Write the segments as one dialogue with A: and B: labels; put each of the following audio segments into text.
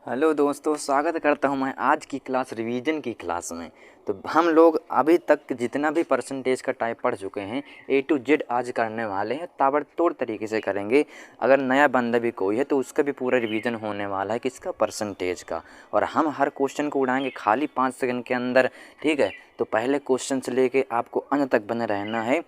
A: Hello दोस्तों, स्वागत करता हूं मैं आज की क्लास रिवीजन की क्लास में। तो हम लोग अभी तक जितना भी परसेंटेज का टाइप पढ़ चुके हैं ए टू जेड आज करने वाले हैं, ताबड़तोड़ तरीके से करेंगे। अगर नया बंदा भी कोई है तो उसका भी पूरा रिवीजन होने वाला है किसका, परसेंटेज का। और हम हर क्वेश्चन को उड़ाएंगे खाली 5 सेकंड के अंदर, ठीक है। तो पहले क्वेश्चन से लेके आपको अंत तक बने रहना है।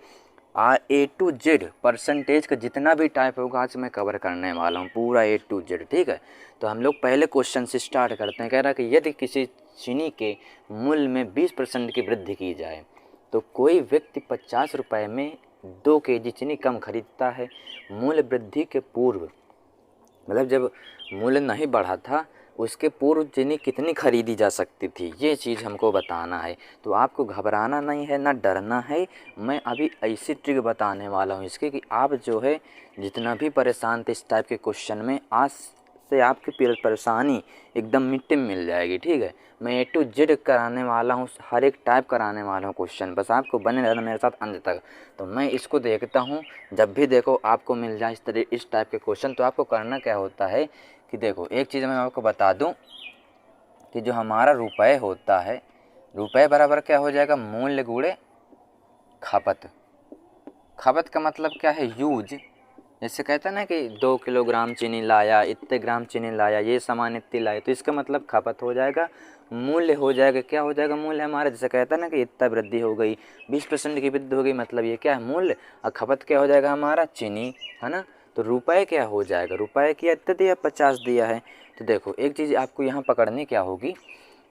A: ए टू जेड परसेंटेज का जितना भी टाइप होगा आज मैं कवर करने वाला हूँ, पूरा ए टू जेड, ठीक है। तो हम लोग पहले क्वेश्चन से स्टार्ट करते हैं। कह रहा है कि यदि किसी चीनी के मूल्य में 20% की वृद्धि की जाए तो कोई व्यक्ति 50 रुपये में 2 केजी चीनी कम खरीदता है। मूल्य वृद्धि के पूर्व, मतलब जब मूल्य नहीं बढ़ा था उसके पूर्व चीनी कितनी खरीदी जा सकती थी, ये चीज़ हमको बताना है। तो आपको घबराना नहीं है, ना डरना है। मैं अभी ऐसी ट्रिक बताने वाला हूँ इसके कि आप जो है जितना भी परेशान थे इस टाइप के क्वेश्चन में, आज से आपकी परेशानी एकदम मिट्टी में मिल जाएगी, ठीक है। मैं ए टू जेड कराने वाला हूँ, हर एक टाइप कराने वाला हूँ क्वेश्चन, बस आपको बने रहना मेरे साथ अंत तक। तो मैं इसको देखता हूँ, जब भी देखो आपको मिल जाए इस टाइप के क्वेश्चन, तो आपको करना क्या होता है कि देखो, एक चीज़ मैं आपको बता दूं कि जो हमारा रुपए होता है, रुपए बराबर क्या हो जाएगा, मूल्य गुणे खपत। खपत का मतलब क्या है, यूज। जैसे कहते हैं ना कि 2 किलोग्राम चीनी लाया, इतने ग्राम चीनी लाया, ये सामान इतनी लाए, तो इसका मतलब खपत हो जाएगा। मूल्य हो जाएगा, क्या हो जाएगा, मूल्य हमारा। जैसे कहता है ना कि इतना वृद्धि हो गई, 20% की वृद्धि हो गई, मतलब ये क्या है, मूल्य। और खपत क्या हो जाएगा हमारा, चीनी, है ना। तो रुपए क्या हो जाएगा, रुपए की इतना दिया, 50 दिया है। तो देखो एक चीज़ आपको यहाँ पकड़नी क्या होगी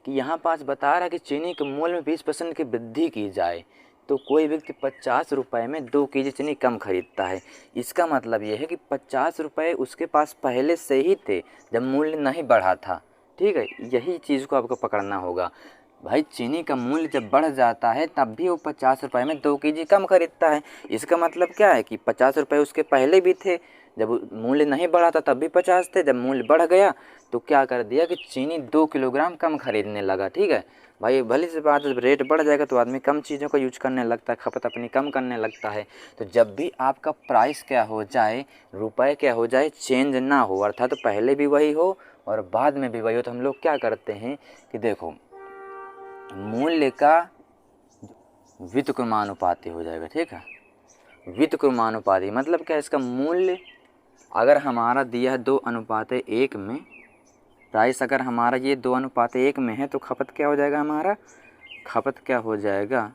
A: कि यहाँ पास बता रहा है कि चीनी के मूल्य में 20% की वृद्धि की जाए तो कोई व्यक्ति 50 रुपये में 2 केजी चीनी कम खरीदता है। इसका मतलब ये है कि 50 रुपये उसके पास पहले से ही थे जब मूल्य नहीं बढ़ा था, ठीक है। यही चीज़ को आपको पकड़ना होगा भाई। चीनी का मूल्य जब बढ़ जाता है तब भी वो 50 रुपये में 2 केजी कम खरीदता है। इसका मतलब क्या है कि 50 रुपये उसके पहले भी थे, जब मूल्य नहीं बढ़ा था तब भी 50 थे, जब मूल्य बढ़ गया तो क्या कर दिया कि चीनी 2 किलोग्राम कम खरीदने लगा, ठीक है भाई। भली से बात, जब रेट बढ़ जाएगा तो आदमी कम चीज़ों का यूज करने लगता है, खपत अपनी कम करने लगता है। तो जब भी आपका प्राइस क्या हो जाए, रुपए क्या हो जाए, चेंज ना हो, अर्थात तो पहले भी वही हो और बाद में भी वही हो, तो हम लोग क्या करते हैं कि देखो मूल्य का व्युत्क्रमानुपाती हो जाएगा, ठीक है। व्युत्क्रमानुपाती मतलब क्या है, इसका मूल्य अगर हमारा दिया है 2:1 में, प्राइस अगर हमारा ये 2:1 में है तो खपत क्या हो जाएगा हमारा, खपत क्या हो जाएगा,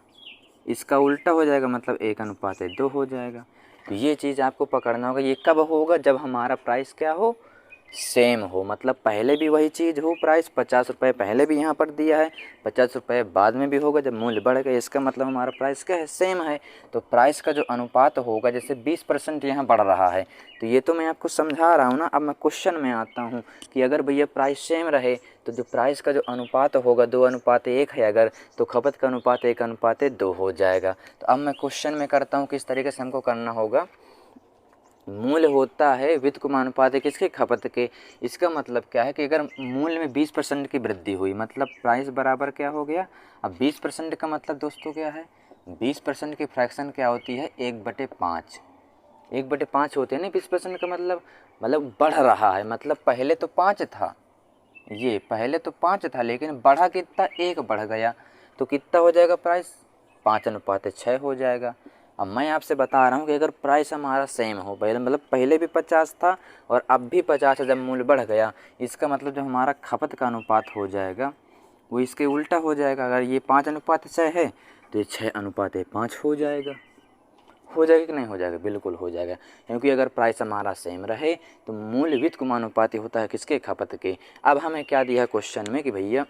A: इसका उल्टा हो जाएगा, मतलब 1:2 हो जाएगा। तो ये चीज़ आपको पकड़ना होगा। ये कब होगा, जब हमारा प्राइस क्या हो, सेम हो, मतलब पहले भी वही चीज़ हो, प्राइस 50 रुपये पहले भी यहाँ पर दिया है, 50 रुपये बाद में भी होगा जब मूल्य बढ़ेगा, इसका मतलब हमारा प्राइस क्या है, सेम है। तो प्राइस का जो अनुपात होगा, जैसे 20% यहाँ बढ़ रहा है, तो ये तो मैं आपको समझा रहा हूँ ना। अब मैं क्वेश्चन में आता हूँ कि अगर भैया प्राइस सेम रहे तो जो प्राइस का जो अनुपात होगा 2:1 है अगर, तो खपत का अनुपात 1:2 हो जाएगा। तो अब मैं क्वेश्चन में करता हूँ किस तरीके से हमको करना होगा। मूल्य होता है व्युत्क्रमानुपाती किसके, खपत के। इसका मतलब क्या है कि अगर मूल्य में 20% की वृद्धि हुई, मतलब प्राइस बराबर क्या हो गया। अब 20% का मतलब दोस्तों क्या है, 20% की फ्रैक्शन क्या होती है, 1/5। 1/5 होते हैं ना 20% का मतलब बढ़ रहा है, मतलब पहले तो 5 था, ये पहले तो 5 था लेकिन बढ़ा कितना, 1 बढ़ गया, तो कितना हो जाएगा प्राइस, 5:6 हो जाएगा। अब मैं आपसे बता रहा हूँ कि अगर प्राइस हमारा सेम हो, पहले मतलब पहले भी 50 था और अब भी 50 है, जब मूल्य बढ़ गया, इसका मतलब जो हमारा खपत का अनुपात हो जाएगा वो इसके उल्टा हो जाएगा। अगर ये 5:6 है तो ये 6:5 हो जाएगा। हो जाएगा कि नहीं हो जाएगा, बिल्कुल हो जाएगा, क्योंकि अगर प्राइस हमारा सेम रहे तो मूल्य व्युत्क्रमानुपाती होता है किसके, खपत के। अब हमें क्या दिया क्वेश्चन में कि भैया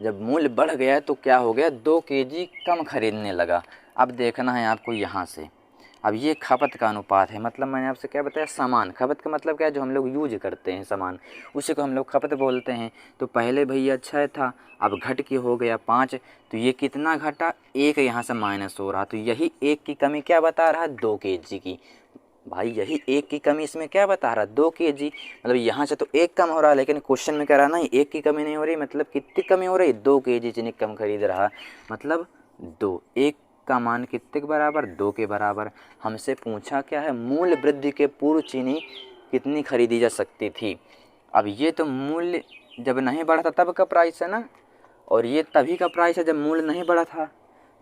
A: जब मूल्य बढ़ गया तो क्या हो गया, 2 केजी कम खरीदने लगा। अब देखना है आपको यहाँ से, अब ये खपत का अनुपात है, मतलब मैंने आपसे क्या बताया, सामान। खपत का मतलब क्या है, जो हम लोग यूज करते हैं सामान, उसी को हम लोग खपत बोलते हैं। तो पहले भैया 6 था, अब घट के हो गया 5, तो ये कितना घटा, 1 यहाँ से माइनस हो रहा, तो यही 1 की कमी क्या बता रहा है, 2 केजी की। भाई यही 1 की कमी इसमें क्या बता रहा है, 2 केजी। मतलब यहाँ से तो 1 कम हो रहा है, लेकिन क्वेश्चन में कह रहा ना 1 की कमी नहीं हो रही, मतलब कितनी कमी हो रही, 2 केजी चीनी कम खरीद रहा है, मतलब 2। 1 का मान कितने के बराबर, 2 के बराबर। हमसे पूछा क्या है, मूल्य वृद्धि के पूर्व चीनी कितनी खरीदी जा सकती थी। अब ये तो मूल्य जब नहीं बढ़ा था तब का प्राइस है ना, और ये तभी का प्राइस है जब मूल्य नहीं बढ़ा था,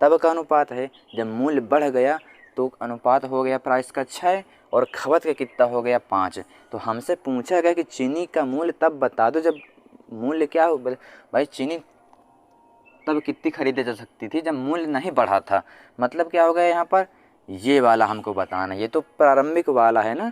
A: तब का अनुपात है। जब मूल्य बढ़ गया तो अनुपात हो गया प्राइस का 6 और खपत का कितना हो गया 5। तो हमसे पूछा गया कि चीनी का मूल्य तब बता दो जब मूल्य क्या हो। भाई चीनी तब कितनी खरीदी जा सकती थी जब मूल्य नहीं बढ़ा था। मतलब क्या हो गया यहाँ पर, ये वाला हमको बताना। ये तो प्रारंभिक वाला है ना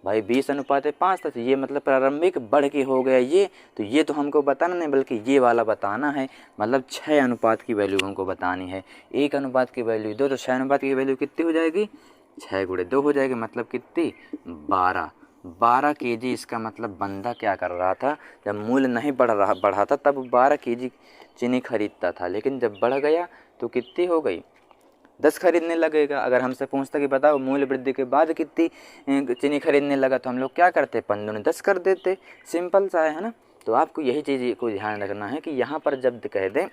A: भाई, 20:5 था, तो ये मतलब प्रारंभिक बढ़ के हो गया ये। तो ये तो हमको बताना नहीं, बल्कि ये वाला बताना है। मतलब 6 अनुपात की वैल्यू हमको बतानी है। 1 अनुपात की वैल्यू 2, तो 6 अनुपात की वैल्यू कितनी हो जाएगी, 6 × 2 हो जाएगी। मतलब कितनी, 12 kg। इसका मतलब बंदा क्या कर रहा था, जब मूल्य नहीं बढ़ा था तब 12 kg चीनी खरीदता था, लेकिन जब बढ़ गया तो कितनी हो गई, 10 खरीदने लगेगा। अगर हमसे पूछता कि बताओ मूल्य वृद्धि के बाद कितनी चीनी खरीदने लगा, तो हम लोग क्या करते, 15×10 कर देते। सिंपल सा है ना। तो आपको यही चीज़ को ध्यान रखना है कि यहाँ पर जब कह दें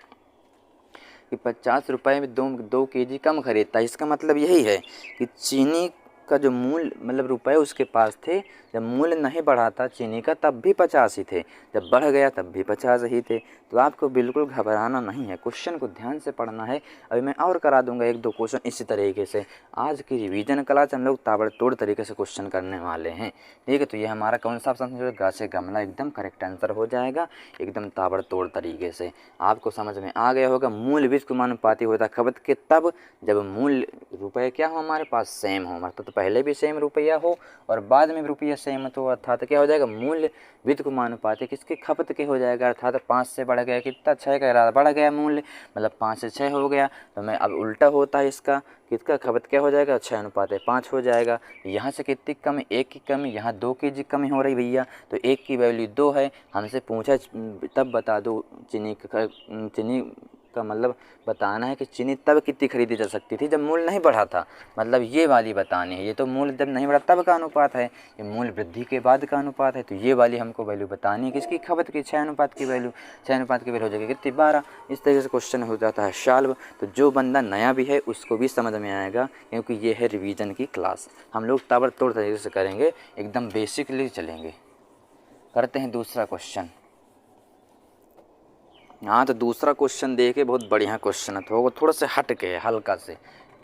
A: कि 50 रुपये में 2 kg कम खरीदता है, इसका मतलब यही है कि चीनी का जो मूल्य मतलब रुपए उसके पास थे, जब मूल्य नहीं बढ़ा था चीनी का तब भी 50 ही थे, जब बढ़ गया तब भी 50 ही थे। तो आपको बिल्कुल घबराना नहीं है, क्वेश्चन को ध्यान से पढ़ना है। अभी मैं और करा दूंगा 1-2 क्वेश्चन इसी तरीके से। आज की रिवीजन क्लास हम लोग ताबड़तोड़ तरीके से क्वेश्चन करने वाले हैं, ठीक है। तो ये हमारा कौन सा ऑप्शन जो गा से गमला एकदम करेक्ट आंसर हो जाएगा, एकदम ताबड़तोड़ तरीके से। आपको समझ में आ गया होगा। मूल्य व्युत्क्रमानुपाती होता है खपत के तब जब मूल्य रुपये क्या हो हमारे पास, सेम हो। मतलब तो पहले भी सेम रुपया हो और बाद में भी रुपया सेम हो, अर्थात क्या हो जाएगा, मूल्य व्युत्क्रमानुपाती किसके, खपत के हो जाएगा। अर्थात 5 से बढ़ गया कितना, 6 का बढ़ गया मूल्य, मतलब 5 से 6 हो गया। तो मैं अब उल्टा होता है इसका, किसका खपत क्या हो जाएगा, 6:5 हो जाएगा। यहाँ से कितनी कमी, 1 की कमी, यहाँ 2 kg कमी हो रही भैया, तो 1 की वैल्यू 2 है। हमसे पूछा तब बता दो चीनी का मतलब बताना है कि चीनी तब कितनी खरीदी जा सकती थी जब मूल्य नहीं बढ़ा था। मतलब ये वाली बतानी है। ये तो मूल्य जब नहीं बढ़ा तब का अनुपात है, ये मूल्य वृद्धि के बाद का अनुपात है। तो ये वाली हमको वैल्यू बतानी है किसकी, खपत की। 6 अनुपात की वैल्यू, 6 अनुपात की वैल्यू हो जाएगी कितनी, 12। इस तरीके से क्वेश्चन हो जाता है सॉल्व। तो जो बंदा नया भी है उसको भी समझ में आएगा, क्योंकि ये है रिवीजन की क्लास। हम लोग ताबड़तोड़ तरीके से करेंगे, एकदम बेसिकली चलेंगे। करते हैं दूसरा क्वेश्चन। हाँ, तो दूसरा क्वेश्चन देखिए, बहुत बढ़िया क्वेश्चन है, तो थोड़ा सा हट के हल्का से,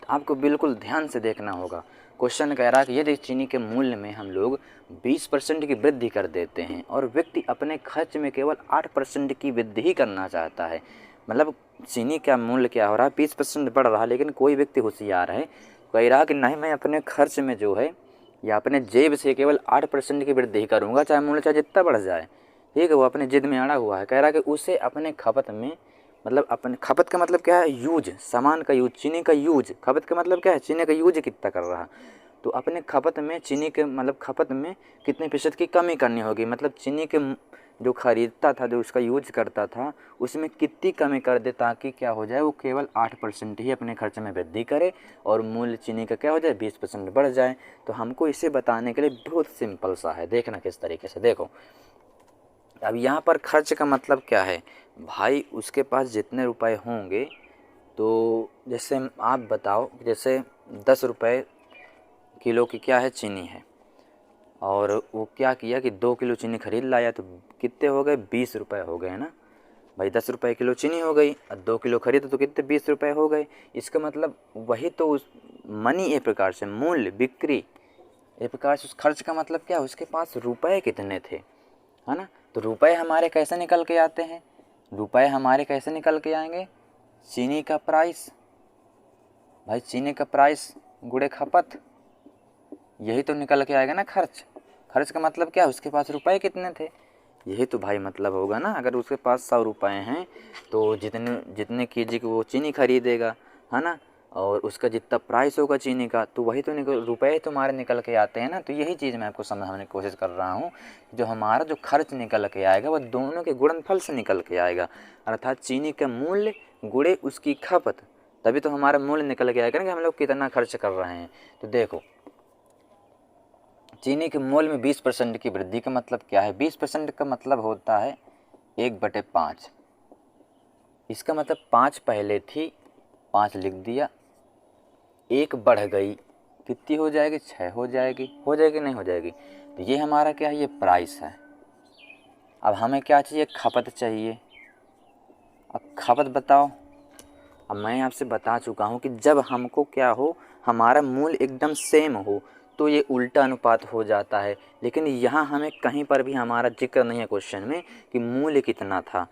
A: आपको बिल्कुल ध्यान से देखना होगा। क्वेश्चन कह रहा है कि यदि चीनी के मूल्य में हम लोग 20% की वृद्धि कर देते हैं और व्यक्ति अपने खर्च में केवल 8% की वृद्धि ही करना चाहता है। मतलब चीनी का मूल्य क्या हो रहा है, 20% बढ़ रहा है, लेकिन कोई व्यक्ति होशियार है, कह रहा कि नहीं, मैं अपने खर्च में जो है या अपने जेब से केवल 8% की वृद्धि करूँगा, चाहे मूल्य चाहे जितना बढ़ जाए, ठीक है। वो अपने जिद में अड़ा हुआ है, कह रहा है कि उसे अपने खपत में, मतलब अपने खपत का मतलब क्या है, यूज, सामान का यूज, चीनी का यूज। खपत का मतलब क्या है, चीनी का यूज कितना कर रहा है। तो अपने खपत में चीनी के मतलब खपत में कितने प्रतिशत की कमी करनी होगी। मतलब चीनी के जो खरीदता था, जो उसका यूज करता था, उसमें कितनी कमी कर दे ताकि क्या हो जाए, वो केवल 8% ही अपने खर्च में वृद्धि करे और मूल्य चीनी का क्या हो जाए, 20% बढ़ जाए। तो हमको इसे बताने के लिए बहुत सिंपल सा है, देखना किस तरीके से। देखो अब यहाँ पर खर्च का मतलब क्या है भाई, उसके पास जितने रुपए होंगे, तो जैसे आप बताओ, जैसे 10 रुपये किलो की क्या है, चीनी है, और वो क्या किया कि 2 किलो चीनी खरीद लाया, तो कितने हो गए, 20 रुपये हो गए ना भाई। 10 रुपये किलो चीनी हो गई और 2 किलो खरीदो तो कितने, 20 रुपये हो गए। इसका मतलब वही तो उस मनी, एक प्रकार से मूल्य, बिक्री, एक प्रकार से उस खर्च का मतलब क्या, उसके पास रुपए कितने थे, है ना। तो रुपए हमारे कैसे निकल के आते हैं, रुपए हमारे कैसे निकल के आएंगे, चीनी का प्राइस भाई, चीनी का प्राइस गुणे खपत, यही तो निकल के आएगा ना खर्च। खर्च का मतलब क्या, उसके पास रुपए कितने थे, यही तो भाई मतलब होगा ना। अगर उसके पास 100 रुपये हैं तो जितने जितने केजी की वो चीनी खरीदेगा, है ना, और उसका जितना प्राइस होगा चीनी का, तो वही तो रुपए तुम्हारे निकल के आते हैं ना। तो यही चीज़ मैं आपको समझाने की कोशिश कर रहा हूँ, जो हमारा जो खर्च निकल के आएगा वो दोनों के गुणनफल से निकल के आएगा। अर्थात चीनी का मूल्य गुणे उसकी खपत, तभी तो हमारा मूल्य निकल के आएगा ना कि हम लोग कितना खर्च कर रहे हैं। तो देखो चीनी के मूल्य में 20% की वृद्धि का मतलब क्या है, 20% का मतलब होता है 1/5। इसका मतलब 5 पहले थी, 5 लिख दिया, 1 बढ़ गई, कितनी हो जाएगी, 6 हो जाएगी, नहीं हो जाएगी। तो ये हमारा क्या है, ये प्राइस है, अब हमें क्या चाहिए, खपत चाहिए। अब खपत बताओ। अब मैं आपसे बता चुका हूँ कि जब हमको क्या हो, हमारा मूल एकदम सेम हो तो ये उल्टा अनुपात हो जाता है। लेकिन यहाँ हमें कहीं पर भी हमारा जिक्र नहीं है क्वेश्चन में कि मूल्य कितना था।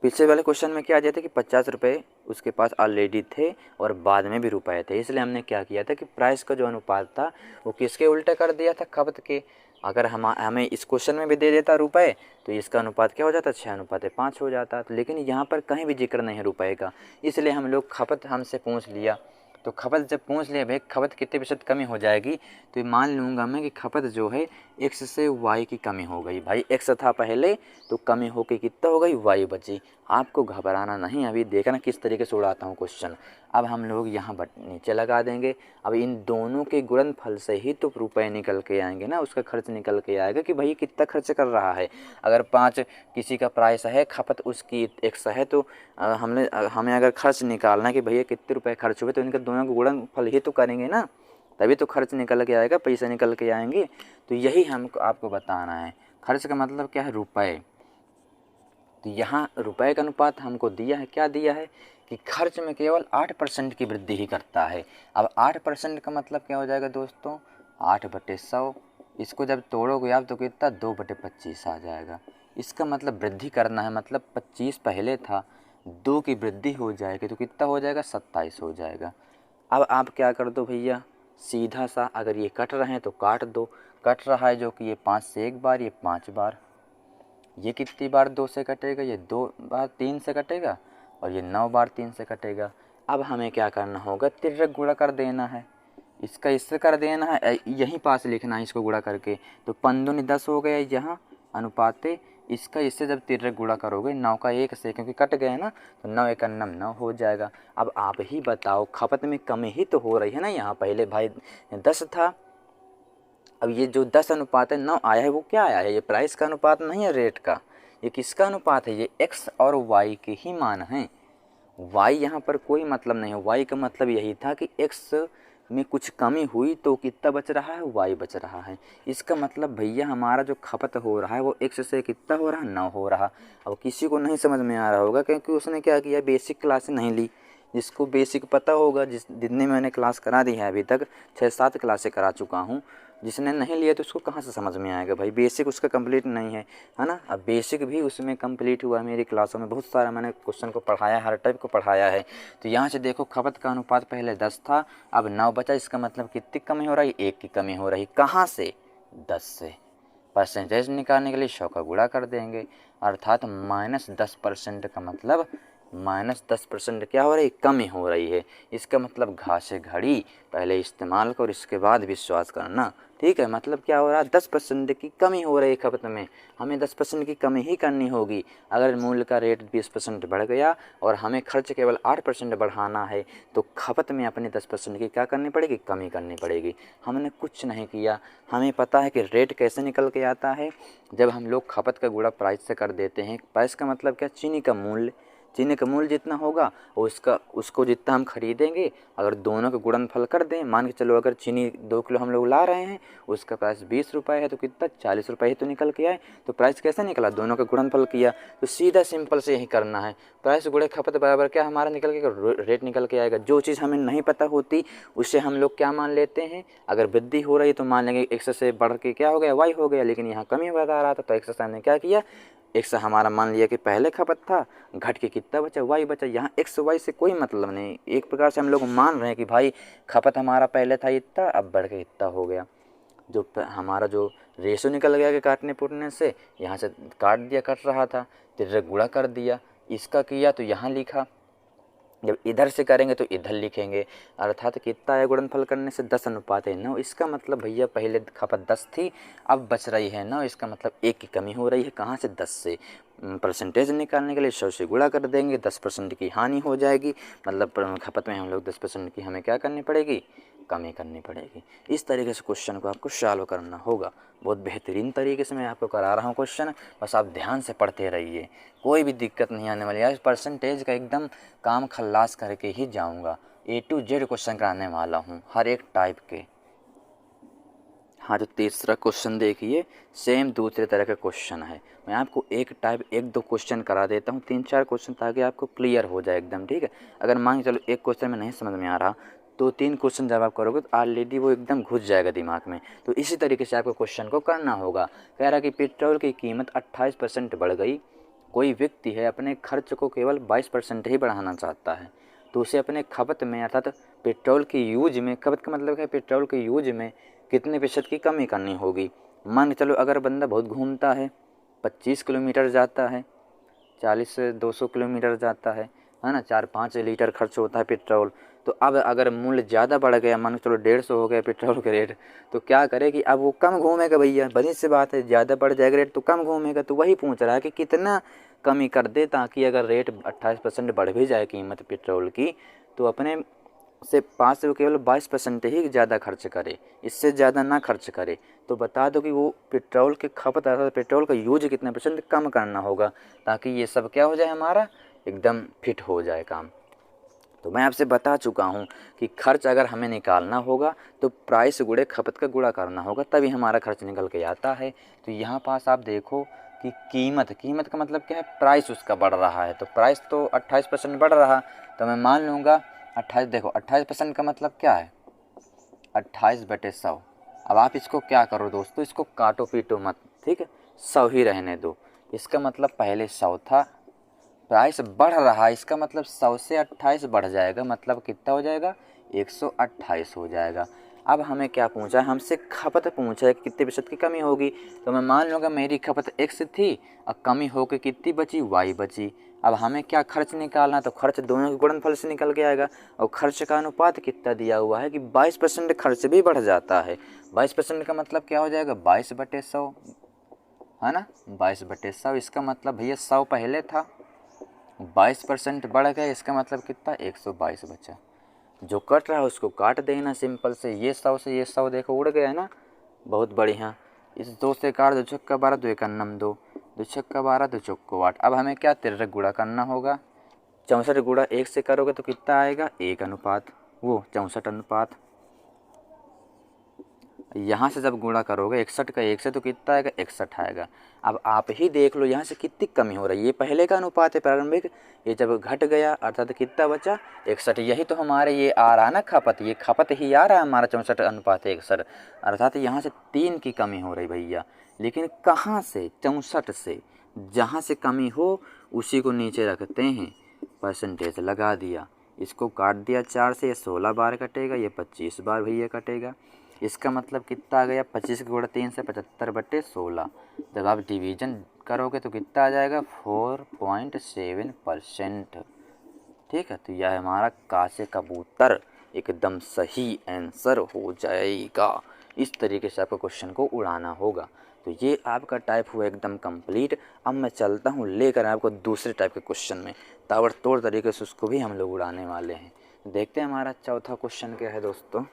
A: पिछले वाले क्वेश्चन में क्या दिया था कि 50 रुपये उसके पास ऑलरेडी थे और बाद में भी रुपए थे, इसलिए हमने क्या किया था कि प्राइस का जो अनुपात था वो किसके उल्टा कर दिया था, खपत के। अगर हमें इस क्वेश्चन में भी दे देता रुपए तो इसका अनुपात क्या हो जाता, 6:5 हो जाता। तो लेकिन यहाँ पर कहीं भी जिक्र नहीं है रुपए का, इसलिए हम लोग खपत हमसे पूछ लिया। तो खपत जब पूछ लिया भाई खपत कितने प्रतिशत कमी हो जाएगी, तो मान लूँगा मैं कि खपत जो है एक्स से वाई की कमी हो गई। भाई एक्स था पहले तो कमी होकर कितना हो गई, वाई बची। आपको घबराना नहीं, अभी देखना किस तरीके से उड़ाता हूँ क्वेश्चन। अब हम लोग यहाँ नीचे लगा देंगे। अब इन दोनों के गुणनफल से ही तो रुपए निकल के आएंगे ना, उसका खर्च निकल के आएगा कि भाई कितना खर्च कर रहा है। अगर 5 किसी का प्राइस है, खपत उसकी एक्स है, तो हमें अगर खर्च निकालना है कि भैया कितने रुपए खर्च हुए, तो इनके दोनों का गुणनफल ही तो करेंगे ना, तभी तो खर्च निकल के आएगा, पैसे निकल के आएंगे। तो यही हमको आपको बताना है। खर्च का मतलब क्या है, रुपए। तो यहाँ रुपए का अनुपात हमको दिया है, क्या दिया है कि खर्च में केवल 8% की वृद्धि ही करता है। अब 8% का मतलब क्या हो जाएगा दोस्तों, 8/100। इसको जब तोड़ोगे आप तो कितना, 2/25 आ जाएगा। इसका मतलब वृद्धि करना है, मतलब 25 पहले था, 2 की वृद्धि हो जाएगी तो कितना हो जाएगा, 27 हो जाएगा। अब आप क्या कर दो भैया, सीधा सा, अगर ये कट रहे हैं तो काट दो। कट रहा है जो कि ये 5 से 1 बार, ये 5 बार, ये कितनी बार 2 से कटेगा, ये 2 बार 3 से कटेगा, और ये 9 बार 3 से कटेगा। अब हमें क्या करना होगा, तिर्यक गुणा कर देना है, इसका इससे कर देना है, यहीं पास लिखना है इसको गुणा करके। तो 5 10 हो गया यहाँ अनुपाते, इसका इससे जब तिर्यक गुणा करोगे 9 का 1 से, क्योंकि कट गए ना, तो 9 1 9 9 हो जाएगा। अब आप ही बताओ, खपत में कमी ही तो हो रही है ना, यहाँ पहले भाई 10 था, अब ये जो 10 अनुपात है 9 आया है, वो क्या आया है, ये प्राइस का अनुपात नहीं है, रेट का। ये किसका अनुपात है, ये एक्स और वाई के ही मान हैं। वाई यहाँ पर कोई मतलब नहीं है, वाई का मतलब यही था कि एक्स में कुछ कमी हुई तो कितना बच रहा है, वाई बच रहा है। इसका मतलब भैया हमारा जो खपत हो रहा है वो एक्स से कितना हो रहा है, 9 हो रहा। अब किसी को नहीं समझ में आ रहा होगा क्योंकि उसने क्या किया, बेसिक क्लास नहीं ली। जिसको बेसिक पता होगा, जितने मैंने क्लास करा दी है अभी तक, 6-7 क्लासें करा चुका हूँ, जिसने नहीं लिया तो उसको कहाँ से समझ में आएगा भाई, बेसिक उसका कंप्लीट नहीं है ना। अब बेसिक भी उसमें कंप्लीट हुआ, मेरी क्लासों में बहुत सारा मैंने क्वेश्चन को पढ़ाया, हर टाइप को पढ़ाया है। तो यहाँ से देखो, खपत का अनुपात पहले 10 था, अब 9 बचा। इसका मतलब कितनी कमी हो रही है, 1 की कमी हो रही। कहाँ से, 10 से। परसेंटेज निकालने के लिए 100 का गुणा कर देंगे, अर्थात -10% का मतलब -10% क्या हो रही है, कमी हो रही है। इसका मतलब घा से घड़ी पहले इस्तेमाल करो, इसके बाद विश्वास करना, ठीक है। मतलब क्या हो रहा है, 10% की कमी हो रही है खपत में, हमें 10% की कमी ही करनी होगी। अगर मूल्य का रेट 20% बढ़ गया और हमें खर्च केवल 8% बढ़ाना है, तो खपत में अपने 10% की क्या करनी पड़ेगी, कमी करनी पड़ेगी। हमने कुछ नहीं किया, हमें पता है कि रेट कैसे निकल के आता है, जब हम लोग खपत का गुणा प्राइस से कर देते हैं। प्राइस का मतलब क्या, चीनी का मूल्य। चीनी का मूल्य जितना होगा उसको जितना हम खरीदेंगे, अगर दोनों का गुणनफल कर दें, मान के चलो अगर चीनी 2 किलो हम लोग ला रहे हैं, उसका प्राइस 20 रुपये है, तो कितना 40 रुपये ही तो निकल के आए। तो प्राइस कैसे निकला, दोनों का गुणनफल किया। तो सीधा सिंपल से यही करना है, प्राइस गुणे खपत बराबर क्या हमारा निकल के रेट निकल के आएगा। जो चीज़ हमें नहीं पता होती उससे हम लोग क्या मान लेते हैं, अगर वृद्धि हो रही तो मान लेंगे एक्स से बढ़ के क्या हो गया, वाई हो गया। लेकिन यहाँ कमी बता रहा था तो एक्स से हमने क्या किया, एक्स हमारा मान लिया कि पहले खपत था, घट के कितना बचा, वाई बचा। यहाँ एक्स वाई से कोई मतलब नहीं, एक प्रकार से हम लोग मान रहे हैं कि भाई खपत हमारा पहले था इतना, अब बढ़ के इतना हो गया। जो हमारा जो रेशो निकल गया कि काटने पुटने से, यहाँ से काट दिया, कट रहा था, तो गुणा कर दिया, इसका किया तो यहाँ लिखा। जब इधर से करेंगे तो इधर लिखेंगे, अर्थात कितना है गुणनफल करने से, 10:9। इसका मतलब भैया पहले खपत 10 थी, अब बच रही है 9, इसका मतलब 1 की कमी हो रही है। कहाँ से, 10 से। परसेंटेज निकालने के लिए 100 से गुणा कर देंगे, 10% की हानि हो जाएगी, मतलब खपत में हम लोग 10% की हमें क्या करनी पड़ेगी, कमी करनी पड़ेगी। इस तरीके से क्वेश्चन को आपको सॉल्व करना होगा। बहुत बेहतरीन तरीके से मैं आपको करा रहा हूँ क्वेश्चन, बस आप ध्यान से पढ़ते रहिए, कोई भी दिक्कत नहीं आने वाली है। परसेंटेज का एकदम काम खल्लास करके ही जाऊँगा, A to Z क्वेश्चन कराने वाला हूँ, हर एक टाइप के, हाँ, जो तीसरा क्वेश्चन देखिए, सेम दूसरे तरह का क्वेश्चन है। मैं आपको एक टाइप 1-2 क्वेश्चन करा देता हूँ, 3-4 क्वेश्चन, ताकि आपको क्लियर हो जाए एकदम, ठीक है। अगर मान के चलो एक क्वेश्चन में नहीं समझ में आ रहा, 2-3 क्वेश्चन जब आप करोगे तो ऑलरेडी वो एकदम घुस जाएगा दिमाग में। तो इसी तरीके से आपको क्वेश्चन को करना होगा। कह रहा कि पेट्रोल की कीमत 28% बढ़ गई। कोई व्यक्ति है अपने खर्च को केवल 22% ही बढ़ाना चाहता है, तो उसे अपने खपत में, अर्थात पेट्रोल की यूज में, खपत का मतलब है पेट्रोल के यूज में कितने प्रतिशत की कमी करनी होगी। मान के चलो अगर बंदा बहुत घूमता है, 25 किलोमीटर जाता है, 40 से 200 किलोमीटर जाता है ना, 4-5 लीटर खर्च होता है पेट्रोल। तो अब अगर मूल्य ज़्यादा बढ़ गया, मान के चलो 150 हो गया पेट्रोल का रेट, तो क्या करे कि अब वो कम घूमेगा भैया, बड़ी सी बात है, ज़्यादा बढ़ जाएगा रेट तो कम घूमेगा। तो वही पूछ रहा है कि कितना कमी कर दे, ताकि अगर रेट 28% बढ़ भी जाए कीमत पेट्रोल की, तो अपने से 5 से वो केवल 22% ही ज़्यादा खर्च करे, इससे ज़्यादा ना खर्च करे। तो बता दो कि वो पेट्रोल की खपत, अर्थात पेट्रोल का यूज कितने % कम करना होगा, ताकि ये सब क्या हो जाए, हमारा एकदम फिट हो जाए काम। तो मैं आपसे बता चुका हूँ कि खर्च अगर हमें निकालना होगा तो प्राइस गुणे खपत का गुणा करना होगा, तभी हमारा खर्च निकल के आता है। तो यहाँ पास आप देखो कि कीमत का मतलब क्या है, प्राइस उसका बढ़ रहा है। तो प्राइस तो 28% बढ़ रहा, तो मैं मान लूँगा 28। देखो 28% का मतलब क्या है, 28/100। अब आप इसको क्या करो दोस्तों, इसको काटो पीटो मत, ठीक है, 100 ही रहने दो। इसका मतलब पहले 100 था, प्राइस बढ़ रहा है, इसका मतलब 100 से 28 बढ़ जाएगा, मतलब कितना हो जाएगा, 128 हो जाएगा। अब हमें क्या पूछा है, हमसे खपत पूछा है कि कितने प्रतिशत की कमी होगी। तो मैं मान लूँगा मेरी खपत x थी और कमी होकर कितनी बची, y बची। अब हमें क्या खर्च निकालना, तो खर्च दोनों के गुणनफल से निकल के आएगा। और खर्च का अनुपात कितना दिया हुआ है कि 22% खर्च भी बढ़ जाता है। 22% का मतलब क्या हो जाएगा, 22/100, है ना, 22/100। इसका मतलब भैया 100 पहले था, 22% बढ़ गया, इसका मतलब कितना, 122 बचा। जो कट रहा है उसको काट देना सिंपल से, ये 100 से ये 100 देखो उड़ गया ना, बहुत बढ़िया। इस 2 से काट, 2 छक्का 12, 2 एका नम 2, 2 छक्का 12, 2 चौको 8। अब हमें क्या, 13 गुणा करना होगा। 64 गुणा 1 से करोगे तो कितना आएगा, 1 अनुपात, वो 64 अनुपात। यहाँ से जब गुणा करोगे 61 का 1 से तो कितना आएगा, 61 आएगा। अब आप ही देख लो यहाँ से कितनी कमी हो रही है, ये पहले का अनुपात है प्रारंभिक, ये जब घट गया अर्थात कितना बचा, 61। यही तो हमारे ये आ रहा ना खपत, ये खपत ही आ रहा है हमारा 64/61, अर्थात यहाँ से 3 की कमी हो रही भैया। लेकिन कहाँ से, 64 से, जहाँ से कमी हो उसी को नीचे रखते हैं, परसेंटेज लगा दिया, इसको काट दिया 4 से, ये 16 बार कटेगा, ये 25 बार भैया कटेगा। इसका मतलब कितना आ गया, 25 गुणा 3 से 75/16। जब आप डिवीजन करोगे तो कितना आ जाएगा, 4.7%। ठीक है, तो यह हमारा का से कबूतर एकदम सही आंसर हो जाएगा। इस तरीके से आपको क्वेश्चन को उड़ाना होगा। तो ये आपका टाइप हुआ एकदम कंप्लीट। अब मैं चलता हूँ लेकर आपको दूसरे टाइप के क्वेश्चन में, ताबड़तोड़ तरीके से उसको भी हम लोग उड़ाने वाले हैं। देखते हैं हमारा चौथा क्वेश्चन क्या है दोस्तों।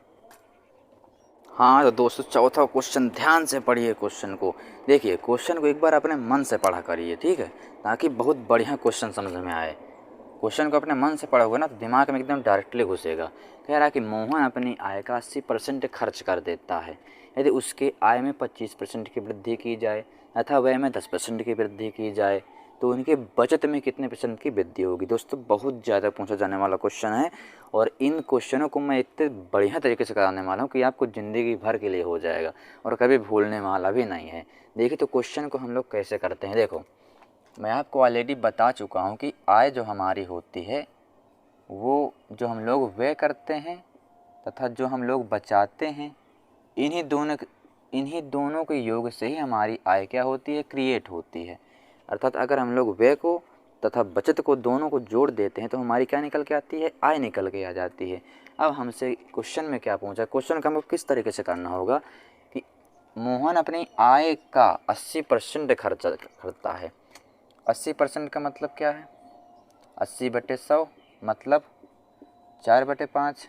A: हाँ तो दोस्तों, चौथा क्वेश्चन, ध्यान से पढ़िए क्वेश्चन को। देखिए क्वेश्चन को एक बार अपने मन से पढ़ा करिए, ठीक है, ताकि बहुत बढ़िया क्वेश्चन समझ में आए। क्वेश्चन को अपने मन से पढ़ोगे ना तो दिमाग में एकदम डायरेक्टली घुसेगा। कह रहा है कि मोहन अपनी आय का 80% खर्च कर देता है। यदि उसके आय में 25% की वृद्धि की जाए अथवा व्यय में 10% की वृद्धि की जाए तो उनके बचत में कितने % की वृद्धि होगी। दोस्तों बहुत ज़्यादा पूछा जाने वाला क्वेश्चन है, और इन क्वेश्चनों को मैं इतने बढ़िया तरीके से कराने वाला हूँ कि आपको ज़िंदगी भर के लिए हो जाएगा और कभी भूलने वाला भी नहीं है। देखिए तो क्वेश्चन को हम लोग कैसे करते हैं। देखो मैं आपको ऑलरेडी बता चुका हूँ कि आय जो हमारी होती है वो जो हम लोग व्यय करते हैं तथा जो हम लोग बचाते हैं, इन्हीं दोनों के योग से ही हमारी आय क्या होती है, क्रिएट होती है। अर्थात अगर हम लोग व्यय को तथा बचत को दोनों को जोड़ देते हैं तो हमारी क्या निकल के आती है, आय निकल के आ जाती है। अब हमसे क्वेश्चन में क्या पूछा, क्वेश्चन का हमको किस तरीके से करना होगा कि मोहन अपनी आय का 80% खर्च करता है। 80% का मतलब क्या है, 80/100 मतलब 4/5।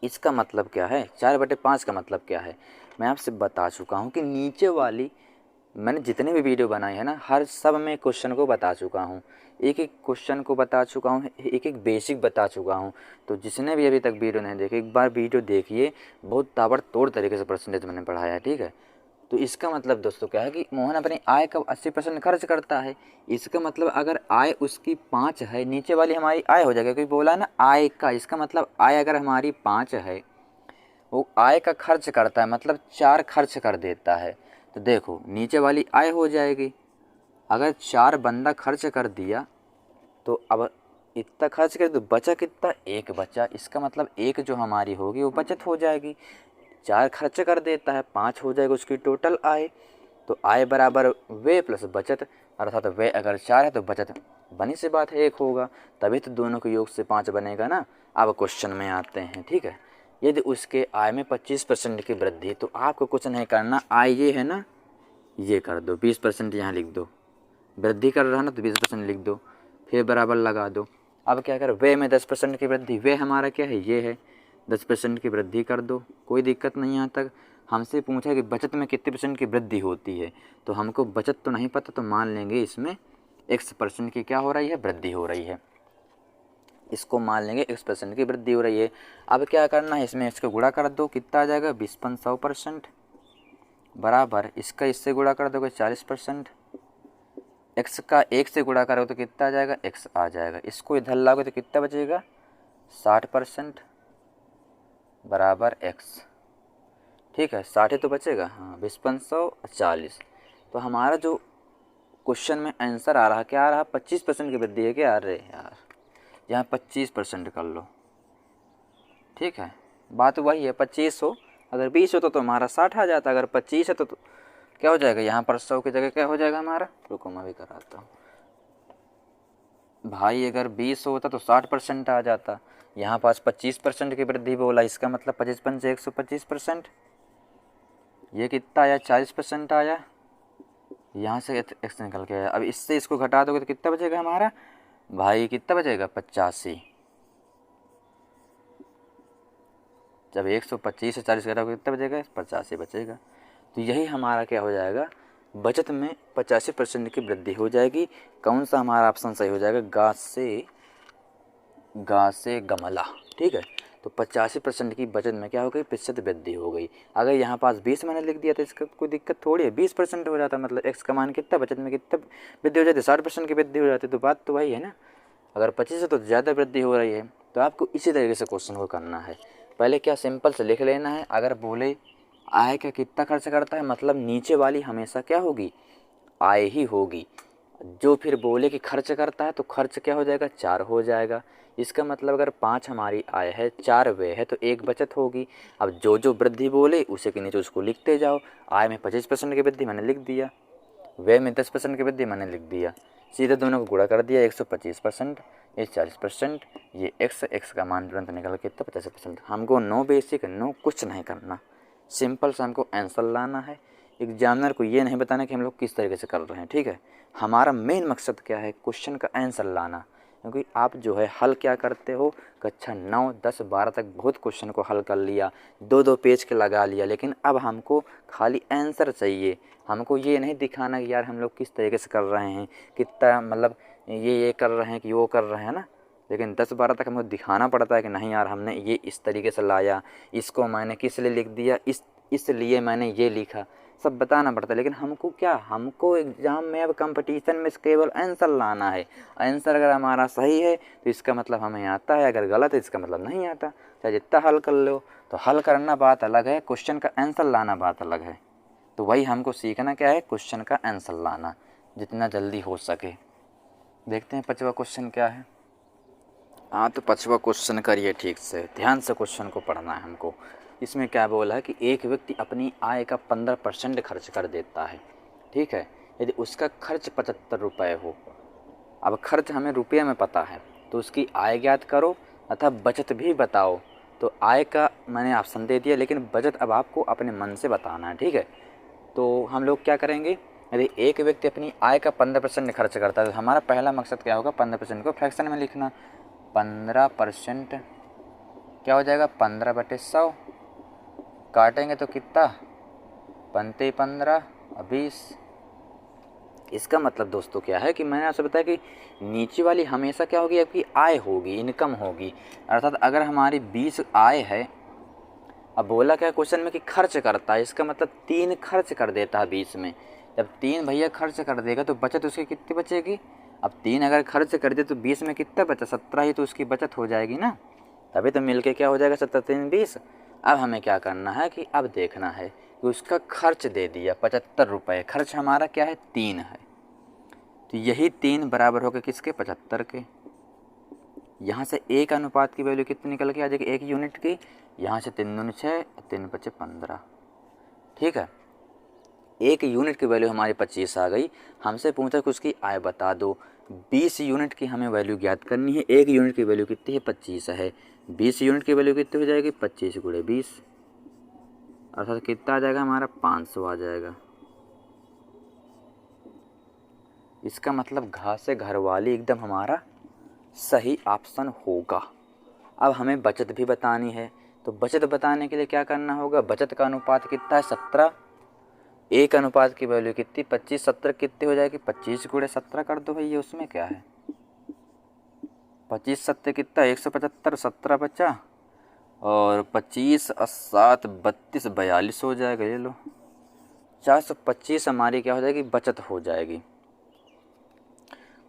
A: इसका मतलब क्या है, 4/5 का मतलब क्या है, मैं आपसे बता चुका हूँ कि नीचे वाली मैंने जितने भी वीडियो बनाए हैं ना, हर सब में क्वेश्चन को बता चुका हूँ, एक एक क्वेश्चन को बता चुका हूँ, एक एक बेसिक बता चुका हूँ। तो जिसने भी अभी तक वीडियो नहीं देखे, एक बार वीडियो देखिए, बहुत ताबड़तोड़ तरीके से परसेंटेज मैंने पढ़ाया है, ठीक है। तो इसका मतलब दोस्तों क्या है कि मोहन अपनी आय का 80% खर्च करता है। इसका मतलब अगर आय उसकी 5 है, नीचे वाली हमारी आय हो जाएगी, क्योंकि बोला ना आय का, इसका मतलब आय अगर हमारी 5 है, वो आय का खर्च करता है, मतलब 4 खर्च कर देता है। तो देखो नीचे वाली आय हो जाएगी। अगर 4 बंदा खर्च कर दिया तो अब इतना खर्च कर तो बचा कितना, 1 बचा। इसका मतलब 1 जो हमारी होगी वो बचत हो जाएगी। 4 खर्च कर देता है, 5 हो जाएगा उसकी टोटल आय। तो आय बराबर व्यय प्लस बचत, अर्थात व्यय अगर 4 है तो बचत बनी सी बात है 1 होगा, तभी तो दोनों के योग से 5 बनेगा ना। अब क्वेश्चन में आते हैं, ठीक है। यदि उसके आय में 25% की वृद्धि, तो आपको कुछ नहीं करना, आय ये है ना, ये कर दो 20% यहाँ लिख दो, वृद्धि कर रहा है ना तो 20% लिख दो, फिर बराबर लगा दो। अब क्या कर, व्यय में 10% की वृद्धि, व्यय हमारा क्या है, ये है, 10% की वृद्धि कर दो, कोई दिक्कत नहीं। यहाँ तक हमसे पूछा कि बचत में कितने % की वृद्धि होती है, तो हमको बचत तो नहीं पता, तो मान लेंगे इसमें x% की क्या हो रही है, वृद्धि हो रही है। इसको मान लेंगे x% की वृद्धि हो रही है। अब क्या करना है, इसमें इसको गुणा कर दो, कितना आ जाएगा, 20/100% बराबर इसका इससे गुणा कर दोगे 40%। x का 1 से गुणा करोगे तो कितना आ जाएगा, x आ जाएगा। इसको इधर लाओगे तो कितना बचेगा, 60% बराबर x, ठीक है। 60 तो बचेगा, हाँ 20/140। तो हमारा जो क्वेश्चन में आंसर आ रहा, क्या आ रहा, 25% की वृद्धि है क्या, अरे यार यहाँ 25% कर लो, ठीक है। बात वही है, 25 हो, अगर 20 हो तो हमारा 60 आ जाता, अगर 25 है तो क्या हो जाएगा, यहाँ पर 100 की जगह क्या हो जाएगा हमारा, रुको मैं भी कराता हूँ भाई। अगर 20 होता तो 60% आ जाता, यहाँ पास 25% की वृद्धि बोला, इसका मतलब 55 से 125%, ये कितना आया, 40% आया। यहाँ से एक्स निकल के आया। अब इससे इसको घटा दोगे तो कितना बचेगा हमारा भाई, कितना बचेगा, 85। जब 125 से 40 घटाओगे कितना बचेगा, 85 बचेगा। तो यही हमारा क्या हो जाएगा, बचत में 85% की वृद्धि हो जाएगी। कौन सा हमारा ऑप्शन सही हो जाएगा, गा से गमला, ठीक है। तो 85% की बचत में क्या हो गई, प्रतिशत वृद्धि हो गई। अगर यहाँ पास 20 मैंने लिख दिया तो इसका कोई दिक्कत थोड़ी है, 20% हो जाता, मतलब एक्स का मान कितना, बचत में कितना वृद्धि हो जाती है, 60% की वृद्धि हो जाती है। तो बात तो वही है ना, अगर 25 है तो ज़्यादा वृद्धि हो रही है। तो आपको इसी तरीके से क्वेश्चन को करना है। पहले क्या, सिंपल से लिख लेना है। अगर बोले आय का कितना खर्च करता है, मतलब नीचे वाली हमेशा क्या होगी, आय ही होगी। जो फिर बोले कि खर्च करता है तो खर्च क्या हो जाएगा, 4 हो जाएगा। इसका मतलब अगर 5 हमारी आय है, 4 व्यय है, तो 1 बचत होगी। अब जो जो वृद्धि बोले उसे के नीचे उसको लिखते जाओ। आय में 25% की वृद्धि मैंने लिख दिया, व्यय में 10% की वृद्धि मैंने लिख दिया, सीधे दोनों को गुणा कर दिया, 125%, ये 40%, ये x का मान तुरंत निकल के तो 50%। हमको नो बेसिक, नो कुछ नहीं करना, सिंपल से हमको आंसर लाना है। एग्जामिनर को ये नहीं बताना कि हम लोग किस तरीके से कर रहे हैं, ठीक है। हमारा मेन मकसद क्या है, क्वेश्चन का आंसर लाना। क्योंकि आप जो है हल क्या करते हो, कक्षा 9, 10, 12 तक बहुत क्वेश्चन को हल कर लिया, 2-2 पेज के लगा लिया, लेकिन अब हमको खाली आंसर चाहिए। हमको ये नहीं दिखाना कि यार हम लोग किस तरीके से कर रहे हैं, कितना मतलब ये कर रहे हैं कि वो कर रहे हैं ना। लेकिन 10-12 तक हमको दिखाना पड़ता है कि नहीं यार हमने ये इस तरीके से लाया, इसको मैंने किस लिए लिख दिया, इसलिए मैंने ये लिखा, सब बताना पड़ता है। लेकिन हमको क्या, हमको एग्ज़ाम में अब कंपटीशन में केवल आंसर लाना है। आंसर अगर हमारा सही है तो इसका मतलब हमें आता है, अगर गलत है इसका मतलब नहीं आता। चाहे जितना हल कर लो, तो हल करना बात अलग है, क्वेश्चन का आंसर लाना बात अलग है। तो वही हमको सीखना क्या है, क्वेश्चन का आंसर लाना जितना जल्दी हो सके। देखते हैं 5वां क्वेश्चन क्या है। हाँ, तो 5वां क्वेश्चन करिए ठीक से, ध्यान से क्वेश्चन को पढ़ना है हमको। इसमें क्या बोला है कि एक व्यक्ति अपनी आय का 15% खर्च कर देता है, ठीक है। यदि उसका खर्च 75 रुपये हो, अब खर्च हमें रुपये में पता है, तो उसकी आय ज्ञात करो अथवा बचत भी बताओ। तो आय का मैंने ऑप्शन दे दिया, लेकिन बचत अब आपको अपने मन से बताना है, ठीक है। तो हम लोग क्या करेंगे, यदि एक व्यक्ति अपनी आय का 15% खर्च करता है, तो हमारा पहला मकसद क्या होगा, 15% को फ्रैक्शन में लिखना। 15% क्या हो जाएगा, 15/100, काटेंगे तो कितना, 15 15 20, इसका मतलब दोस्तों क्या है कि मैंने आपसे बताया कि नीचे वाली हमेशा क्या होगी, आपकी आय होगी, इनकम होगी। अर्थात अगर हमारी 20 आय है, अब बोला क्या क्वेश्चन में कि खर्च करता है, इसका मतलब 3 खर्च कर देता है 20 में। जब 3 भैया खर्च कर देगा तो बचत उसकी कितनी बचेगी। अब 3 अगर खर्च कर दे तो 20 में कितना बचा, 17 ही तो उसकी बचत हो जाएगी ना। तभी तो मिलके क्या हो जाएगा, 17 3 20। अब हमें क्या करना है कि अब देखना है कि उसका खर्च दे दिया 75 रुपये, खर्च हमारा क्या है 3 है, तो यही 3 बराबर हो गए किसके, 75 के। यहाँ से एक अनुपात की वैल्यू कितनी निकल के आ जाएगी, 1 यूनिट की। यहाँ से 3 दूनी 6, 3 5 15। ठीक है, 1 यूनिट की वैल्यू हमारी 25 आ गई। हमसे पूछा कि उसकी आय बता दो। 20 यूनिट की हमें वैल्यू ज्ञात करनी है। 1 यूनिट की वैल्यू कितनी है, 25 है। 20 यूनिट की वैल्यू कितनी हो जाएगी, 25 गुणे 20, अर्थात कितना आ जाएगा हमारा, 500 आ जाएगा। इसका मतलब घ से घरवाली एकदम हमारा सही ऑप्शन होगा। अब हमें बचत भी बतानी है, तो बचत बताने के लिए क्या करना होगा, बचत का अनुपात कितना है, 17। 1 अनुपात की वैल्यू कितनी, 25, 17 कितनी हो जाएगी, 25 गुणे 17 कर दो भैया, उसमें क्या है, 25 7 कितना, 175, 17 बचा, और 25 और 7 32 42 हो जाएगा। ये लो 425 हमारी क्या हो जाएगी, बचत हो जाएगी।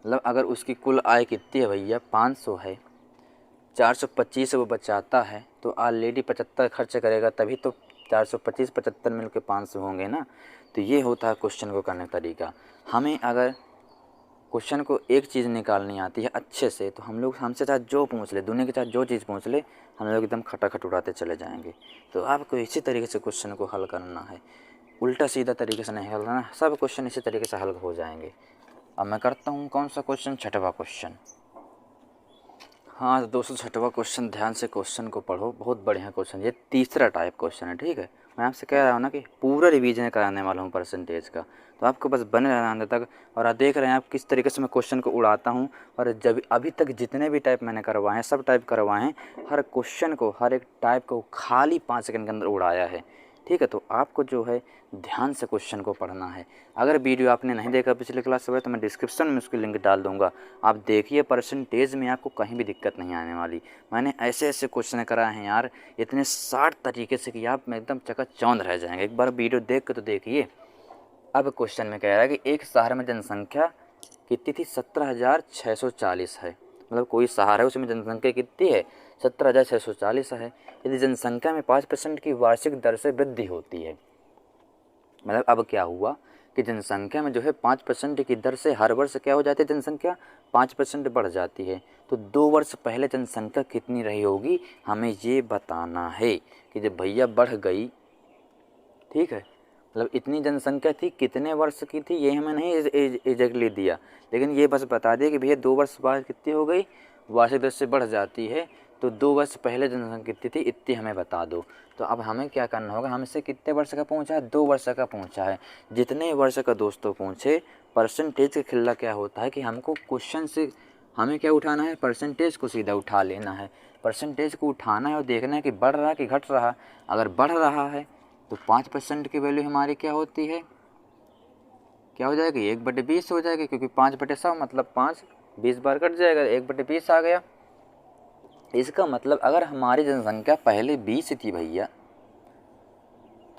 A: मतलब अगर उसकी कुल आय कितनी है भैया, 500 है, 425 वो बचाता है, तो ऑलरेडी 75 खर्च करेगा, तभी तो 425 75 मिल के 500 होंगे ना। तो ये होता है क्वेश्चन को करने का तरीका। हमें अगर क्वेश्चन को एक चीज़ निकालनी आती है अच्छे से, तो हम लोग हमसे चाहे जो पूछ ले, दुनिया के चाहे जो चीज़ पूछ ले, हम लोग एकदम खटाखट उड़ाते चले जाएंगे। तो आपको इसी तरीके से क्वेश्चन को हल करना है, उल्टा सीधा तरीके से नहीं हल करना। सब क्वेश्चन इसी तरीके से हल हो जाएंगे। अब मैं करता हूँ कौन सा क्वेश्चन, 6वां क्वेश्चन। हाँ तो दोस्तों 6वां क्वेश्चन, ध्यान से क्वेश्चन को पढ़ो, बहुत बढ़िया क्वेश्चन। ये तीसरा टाइप क्वेश्चन है, ठीक है। मैं आपसे कह रहा हूँ ना कि पूरा रिवीजन कराने वाला हूँ परसेंटेज का, तो आपको बस बने रहना अंत तक। और आप देख रहे हैं आप किस तरीके से मैं क्वेश्चन को उड़ाता हूँ। और जब अभी तक जितने भी टाइप मैंने करवाए हैं, सब टाइप करवाए हैं, हर क्वेश्चन को, हर एक टाइप को खाली 5 सेकंड के अंदर उड़ाया है, ठीक है। तो आपको जो है ध्यान से क्वेश्चन को पढ़ना है। अगर वीडियो आपने नहीं देखा पिछले क्लास से, तो मैं डिस्क्रिप्शन में उसकी लिंक डाल दूंगा, आप देखिए। परसेंटेज में आपको कहीं भी दिक्कत नहीं आने वाली। मैंने ऐसे ऐसे क्वेश्चन कराए हैं यार, इतने 60 तरीके से कि आप एकदम चकाचौंध रह जाएंगे। एक बार वीडियो देख के तो देखिए। अब क्वेश्चन में कह रहा है कि एक शहर में जनसंख्या कितनी थी, 17,640 है। मतलब कोई शहर है, उसमें जनसंख्या कितनी है, 17,640 है। यदि जनसंख्या में 5% की वार्षिक दर से वृद्धि होती है, मतलब अब क्या हुआ कि जनसंख्या में जो है 5% की दर से हर वर्ष क्या हो जाती है, जनसंख्या 5% बढ़ जाती है। तो 2 वर्ष पहले जनसंख्या कितनी रही होगी, हमें ये बताना है कि जब भैया बढ़ गई, ठीक है, मतलब इतनी जनसंख्या थी, कितने वर्ष की थी, ये हमें नहीं एग्जैक्टली दिया, लेकिन ये बस बता दिया कि भैया 2 वर्ष बाद कितनी हो गई, वार्षिक दर से बढ़ जाती है। तो 2 वर्ष पहले जनसंख्या कितनी थी, इतनी हमें बता दो। तो अब हमें क्या करना होगा, हमसे कितने वर्ष का पूछा है, 2 वर्ष का पूछा है। जितने वर्ष का दोस्तों पूछे, परसेंटेज का खिल्ला क्या होता है कि हमको क्वेश्चन से हमें क्या उठाना है, परसेंटेज को सीधा उठा लेना है। परसेंटेज को उठाना है और देखना है कि बढ़ रहा है कि घट रहा। अगर बढ़ रहा है तो 5% की वैल्यू हमारी क्या होती है, क्या हो जाएगी, 1/20 हो जाएगी, क्योंकि 5/100 मतलब 5, 20 बार कट जाएगा, 1/20 आ गया। इसका मतलब अगर हमारी जनसंख्या पहले 20 थी भैया,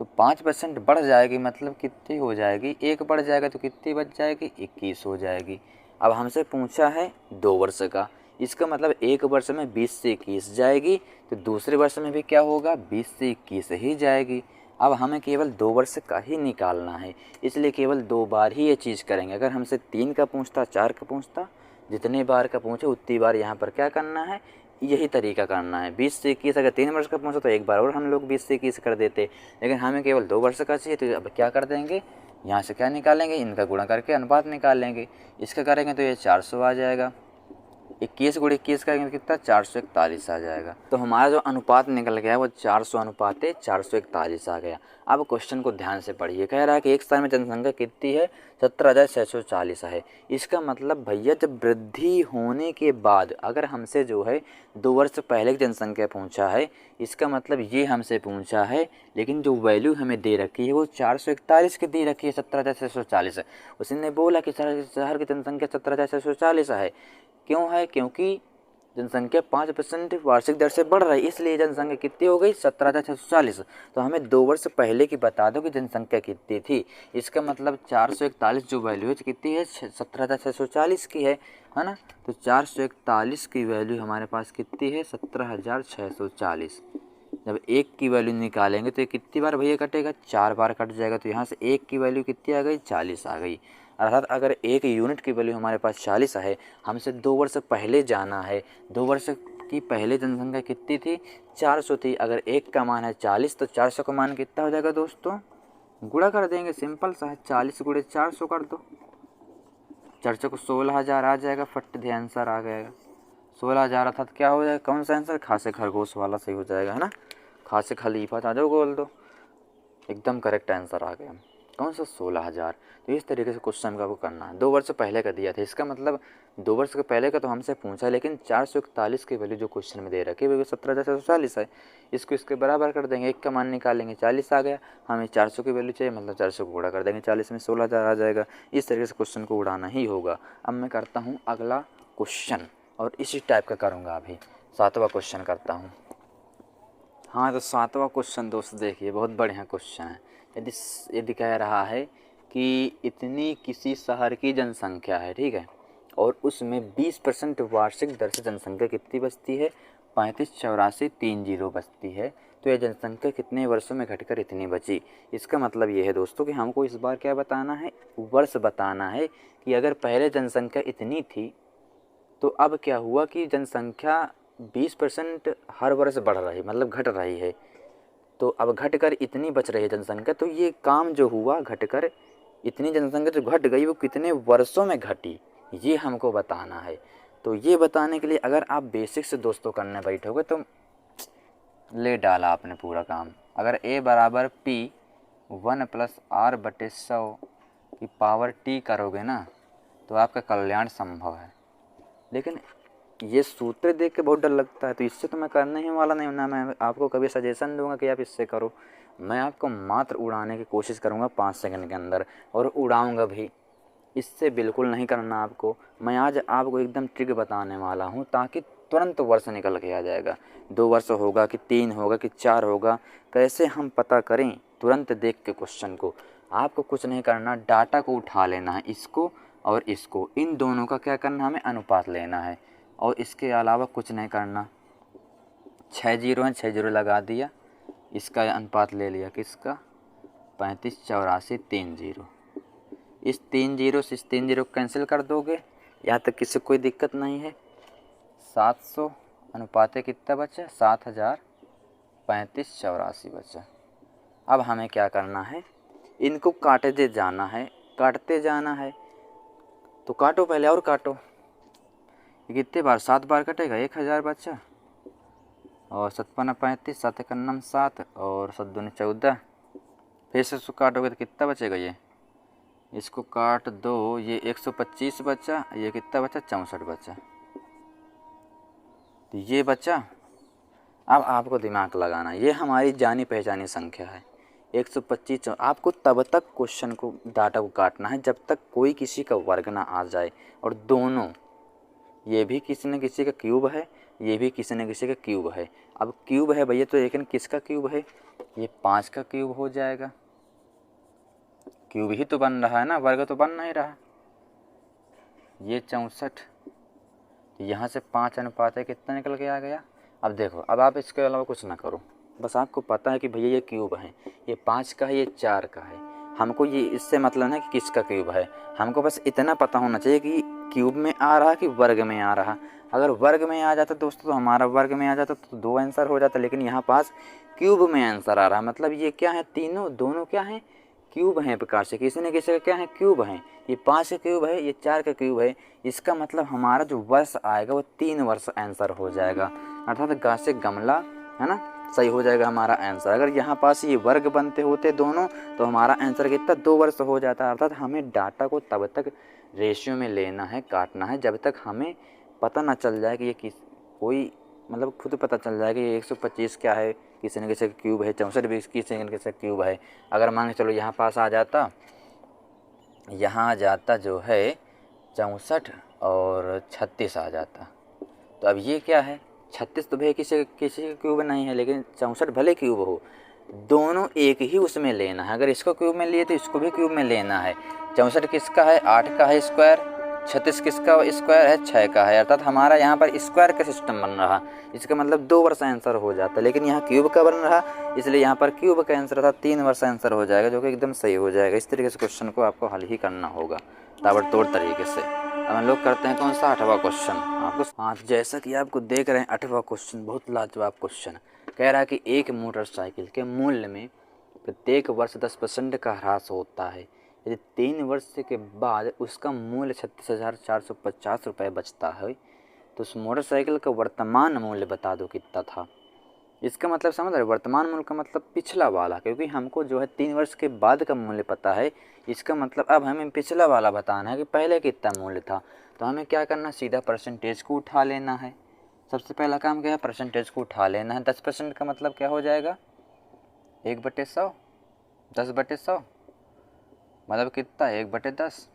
A: तो 5% बढ़ जाएगी, मतलब कितनी हो जाएगी, 1 बढ़ जाएगा तो कितनी बच जाएगी, 21 हो जाएगी। अब हमसे पूछा है 2 वर्ष का, इसका मतलब 1 वर्ष में 20 से 21 जाएगी, तो दूसरे वर्ष में भी क्या होगा, 20 से 21 ही जाएगी। अब हमें केवल 2 वर्ष का ही निकालना है, इसलिए केवल 2 बार ही ये चीज़ करेंगे। अगर हमसे 3 का पूछता, 4 का पूछता, जितने बार का पूछे उतनी बार यहाँ पर क्या करना है, यही तरीका करना है। 20 से 21 अगर 3 वर्ष का पूछा तो एक बार और हम लोग 20 से 21 कर देते, लेकिन हमें केवल 2 वर्ष का चाहिए। तो अब क्या कर देंगे, यहाँ से क्या निकालेंगे, इनका गुणा करके अनुपात निकाल लेंगे। इसका करेंगे तो ये 400 आ जाएगा, 21 गुणे 21 करेंगे तो कितना, 441 आ जाएगा। तो हमारा जो अनुपात निकल गया वो 400 अनुपात 441 आ गया। अब क्वेश्चन को ध्यान से पढ़िए। कह रहा है कि एक साल में जनसंख्या कितनी है, 17,640 है। इसका मतलब भैया जब वृद्धि होने के बाद अगर हमसे जो है 2 वर्ष पहले की जनसंख्या पूछा है, इसका मतलब ये हमसे पूछा है, लेकिन जो वैल्यू हमें दे रखी है वो 441 की दे रखी है, 17,640 है। उसने बोला कि शहर की जनसंख्या 17,640 है। क्यों है? क्योंकि जनसंख्या 5% वार्षिक दर से बढ़ रही है, इसलिए जनसंख्या कितनी हो गई, 17,640। तो हमें 2 वर्ष पहले की बता दो कि जनसंख्या कितनी थी। इसका मतलब 441 जो वैल्यू है कितनी है, 17,640 की है ना। तो 441 की वैल्यू हमारे पास कितनी है, 17,640। जब 1 की वैल्यू निकालेंगे तो ये कितनी बार भैया कटेगा, 4 बार कट जाएगा। तो यहाँ से 1 की वैल्यू कितनी आ गई, 40 आ गई। अर्थात अगर 1 यूनिट की वैल्यू हमारे पास 40 है, हमसे 2 वर्ष पहले जाना है। 2 वर्ष की पहले जनसंख्या कितनी थी, 400 थी। अगर 1 का मान है 40 तो 400 का मान कितना हो जाएगा दोस्तों, गुणा कर देंगे, सिंपल सा है, 40 गुणे 400 कर दो, 400 को 16,000 आ जाएगा। फट दे आंसर आ गएगा 16,000। अर्थात क्या हो जाएगा, कौन सा आंसर, खासे खरगोश वाला सही हो जाएगा, है ना। खासे खलीफा था जो बोल दो, एकदम करेक्ट आंसर आ गया। कौन सा, 16,000। तो इस तरीके से क्वेश्चन का वो करना है। 2 वर्ष पहले का दिया था, इसका मतलब 2 वर्ष के पहले का तो हमसे पूछा, लेकिन 441 की वैल्यू जो क्वेश्चन में दे रखी है वो 17,640 है। इसको इसके बराबर कर देंगे, 1 का मान निकालेंगे, 40 आ गया। हमें 400 की वैल्यू चाहिए, मतलब 400 को गुणा कर देंगे 40 में, 16,000 आ जाएगा। इस तरीके से क्वेश्चन को उड़ाना ही होगा। अब मैं करता हूँ अगला क्वेश्चन, और इसी टाइप का करूँगा। अभी 7वां क्वेश्चन करता हूँ। हाँ, तो 7वां क्वेश्चन दोस्त देखिए, बहुत बढ़िया क्वेश्चन है। यदि कह रहा है कि इतनी किसी शहर की जनसंख्या है, ठीक है, और उसमें 20% वार्षिक दर से जनसंख्या कितनी बचती है, 35,84,30 बचती है। तो यह जनसंख्या कितने वर्षों में घटकर इतनी बची। इसका मतलब ये है दोस्तों कि हमको इस बार क्या बताना है, वर्ष बताना है कि अगर पहले जनसंख्या इतनी थी तो अब क्या हुआ कि जनसंख्या 20% हर वर्ष बढ़ रही, मतलब घट रही है। तो अब घटकर इतनी बच रही है जनसंख्या, तो ये काम जो हुआ घटकर इतनी जनसंख्या जो घट गई वो कितने वर्षों में घटी, ये हमको बताना है। तो ये बताने के लिए अगर आप बेसिक से दोस्तों करने बैठोगे तो ले डाला आपने पूरा काम। अगर a बराबर p 1 + r/100 की पावर t करोगे ना तो आपका कल्याण संभव है। लेकिन ये सूत्र देख के बहुत डर लगता है, तो इससे तो मैं करने ही वाला नहीं ना। मैं आपको कभी सजेशन दूंगा कि आप इससे करो, मैं आपको मात्र उड़ाने की कोशिश करूंगा 5 सेकंड के अंदर, और उड़ाऊंगा भी। इससे बिल्कुल नहीं करना आपको। मैं आज आपको एकदम ट्रिक बताने वाला हूं ताकि तुरंत वर्ष निकल के आ जाएगा। 2 वर्ष होगा कि 3 होगा कि 4 होगा, कैसे हम पता करें तुरंत देख के क्वेश्चन को। आपको कुछ नहीं करना, डाटा को उठा लेना है, इसको और इसको, इन दोनों का क्या करना, हमें अनुपात लेना है, और इसके अलावा कुछ नहीं करना। 6 जीरो हैं, 6 जीरो लगा दिया, इसका अनुपात ले लिया किसका, 35,84,30। इस 3 जीरो से इस 3 जीरो कैंसिल कर दोगे, यहाँ तक किसी कोई दिक्कत नहीं है। 700 अनुपात कितना बचा, 7,000, 35,84 बचा। अब हमें क्या करना है, इनको काटते जाना है, काटते जाना है। तो काटो पहले, और काटो, कितने बार, 7 बार कटेगा, 1,000 बचा, और 7 × 35, 7 × 9 7, और 7 दूनी 14। फिर से इसको काटोगे तो कितना बचेगा, ये इसको काट दो, ये 125 बचा, ये कितना बचा, 64 बचा, तो ये बचा। अब आपको दिमाग लगाना, ये हमारी जानी पहचानी संख्या है 125। आपको तब तक क्वेश्चन को, डाटा को काटना है जब तक कोई किसी का वर्ग ना आ जाए, और दोनों, ये भी किसी न किसी का क्यूब है, ये भी किसी न किसी का क्यूब है। अब क्यूब है भैया, तो लेकिन किसका क्यूब है, ये 5 का क्यूब हो जाएगा। क्यूब ही तो बन रहा है ना, वर्ग तो बन नहीं रहा। ये 64, यहाँ से 5 अनुपात है, कितना निकल के आ गया। अब देखो, अब आप इसके अलावा कुछ ना करो, बस आपको पता है कि भैया ये क्यूब है, ये 5 का है, ये 4 का है। हमको ये इससे मतलब है कि किसका क्यूब है, हमको बस इतना पता होना चाहिए कि क्यूब में आ रहा कि वर्ग में आ रहा। अगर वर्ग में आ जाता दोस्तों, तो हमारा वर्ग में आ जाता तो 2 आंसर हो जाता, लेकिन यहाँ पास क्यूब में आंसर आ रहा। मतलब ये क्या है, तीनों, दोनों क्या है, क्यूब हैं। प्रकार से किसी न किसी का क्या है, क्यूब हैं। ये 5 का क्यूब है, ये 4 का क्यूब है। इसका मतलब हमारा जो वर्ष आएगा वो 3 वर्ष आंसर हो जाएगा। अर्थात गा से गमला, है ना, सही हो जाएगा हमारा आंसर। अगर यहाँ पास ये वर्ग बनते होते दोनों तो हमारा आंसर कितना 2 वर्ष हो जाता। अर्थात हमें डाटा को तब तक रेशियो में लेना है, काटना है, जब तक हमें पता ना चल जाए कि ये कोई मतलब खुद पता चल जाए कि ये 125 क्या है, किसी न किसी का क्यूब है, 64 भी किसी न किसी का क्यूब है। अगर मान के चलो यहाँ पास आ जाता, यहाँ आ जाता जो है 64 और 36 आ जाता, तो अब ये क्या है 36 तो भैया किसी का क्यूब नहीं है, लेकिन 64 भले क्यूब हो, दोनों एक ही उसमें लेना है। अगर इसको क्यूब में लिए तो इसको भी क्यूब में लेना है। 64 किसका है 8 का है स्क्वायर, 36 किसका स्क्वायर है 6 का है। अर्थात हमारा यहाँ पर स्क्वायर का सिस्टम बन रहा, इसका मतलब 2 वर्ष आंसर हो जाता, लेकिन यहाँ क्यूब का बन रहा, इसलिए यहाँ पर क्यूब का आंसर था 3 वर्ष आंसर हो जाएगा, जो कि एकदम सही हो जाएगा। इस तरीके से क्वेश्चन को आपको हल ही करना होगा ताबड़तोड़ तरीके से। अब हम लोग करते हैं कौन सा 8वां क्वेश्चन आपको। हाँ, जैसा कि आपको देख रहे हैं 8वां क्वेश्चन बहुत लाजवाब क्वेश्चन कह रहा है कि एक मोटरसाइकिल के मूल्य में प्रत्येक वर्ष 10% का ह्रास होता है। यदि 3 वर्ष के बाद उसका मूल्य 36,450 रुपये बचता है तो उस मोटरसाइकिल का वर्तमान मूल्य बता दो कितना था। इसका मतलब समझ रहे, वर्तमान मूल्य का मतलब पिछला वाला, क्योंकि हमको जो है 3 वर्ष के बाद का मूल्य पता है। इसका मतलब अब हमें पिछला वाला बताना है कि पहले कितना मूल्य था। तो हमें क्या करना, सीधा परसेंटेज को उठा लेना है। सबसे पहला काम क्या है, परसेंटेज को उठा लेना है। 10% का मतलब क्या हो जाएगा 1/100, 10/100 मतलब कितना 1/10।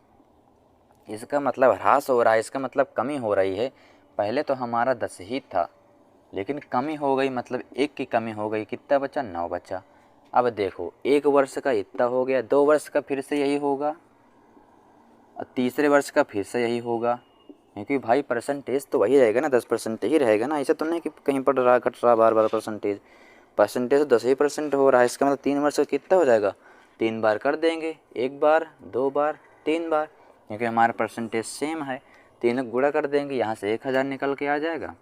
A: इसका मतलब ह्रास हो रहा है, इसका मतलब कमी हो रही है। पहले तो हमारा 10 ही था, लेकिन कमी हो गई, मतलब 1 की कमी हो गई, कितना बचा 9 बचा। अब देखो 1 वर्ष का इतना हो गया, 2 वर्ष का फिर से यही होगा, और तीसरे वर्ष का फिर से यही होगा, क्योंकि भाई परसेंटेज तो वही रहेगा ना, 10% ही रहेगा ना। ऐसा तो नहीं कि कहीं बढ़ रहा घट रहा बार बार परसेंटेज तो 10% हो रहा है। इसका मतलब 3 वर्ष का कितना हो जाएगा, 3 बार कर देंगे, 1 बार 2 बार 3 बार, क्योंकि हमारा परसेंटेज सेम है। 3 गुणा कर देंगे, यहाँ से 1000 निकल के आ जाएगा,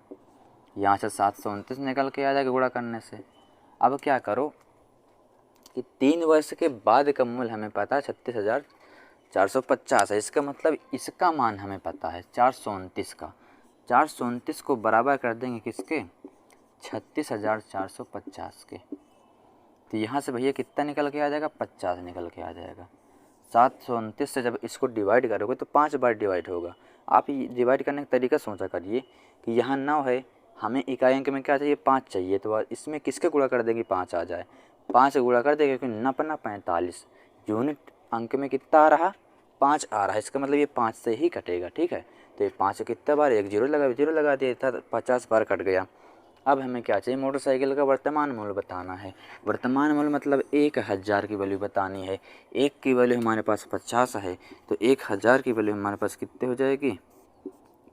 A: यहाँ से 729 निकल के आ जाएगा गुणा करने से। अब क्या करो कि 3 वर्ष के बाद का मूल्य हमें पता है 36,450 है। इसका मतलब इसका मान हमें पता है 429 का। 429 को बराबर कर देंगे किसके, 36,450 के। तो यहाँ से भैया कितना निकल के आ जाएगा, 50 निकल के आ जाएगा। 729 से जब इसको डिवाइड करोगे तो 5 बार डिवाइड होगा। आप डिवाइड करने का तरीका सोचा करिए कि यहाँ 9 है, हमें इकाई अंक में क्या चाहिए 5 चाहिए, तो इसमें किसके गुणा कर देंगे 5 आ जाए, 5 गुणा कर देंगे, क्योंकि 9 पन्ना 45 यूनिट अंक में कितना आ रहा 5 आ रहा है। इसका मतलब ये 5 से ही कटेगा, ठीक है। तो ये 5 कितना बार, एक जीरो लगा दिया था, 50 बार कट गया। अब हमें क्या चाहिए, मोटरसाइकिल का वर्तमान मूल्य बताना है। वर्तमान मूल्य मतलब 1000 की वैल्यू बतानी है। 1 की वैल्यू हमारे पास 50 है, तो 1000 की वैल्यू हमारे पास कितने हो जाएगी,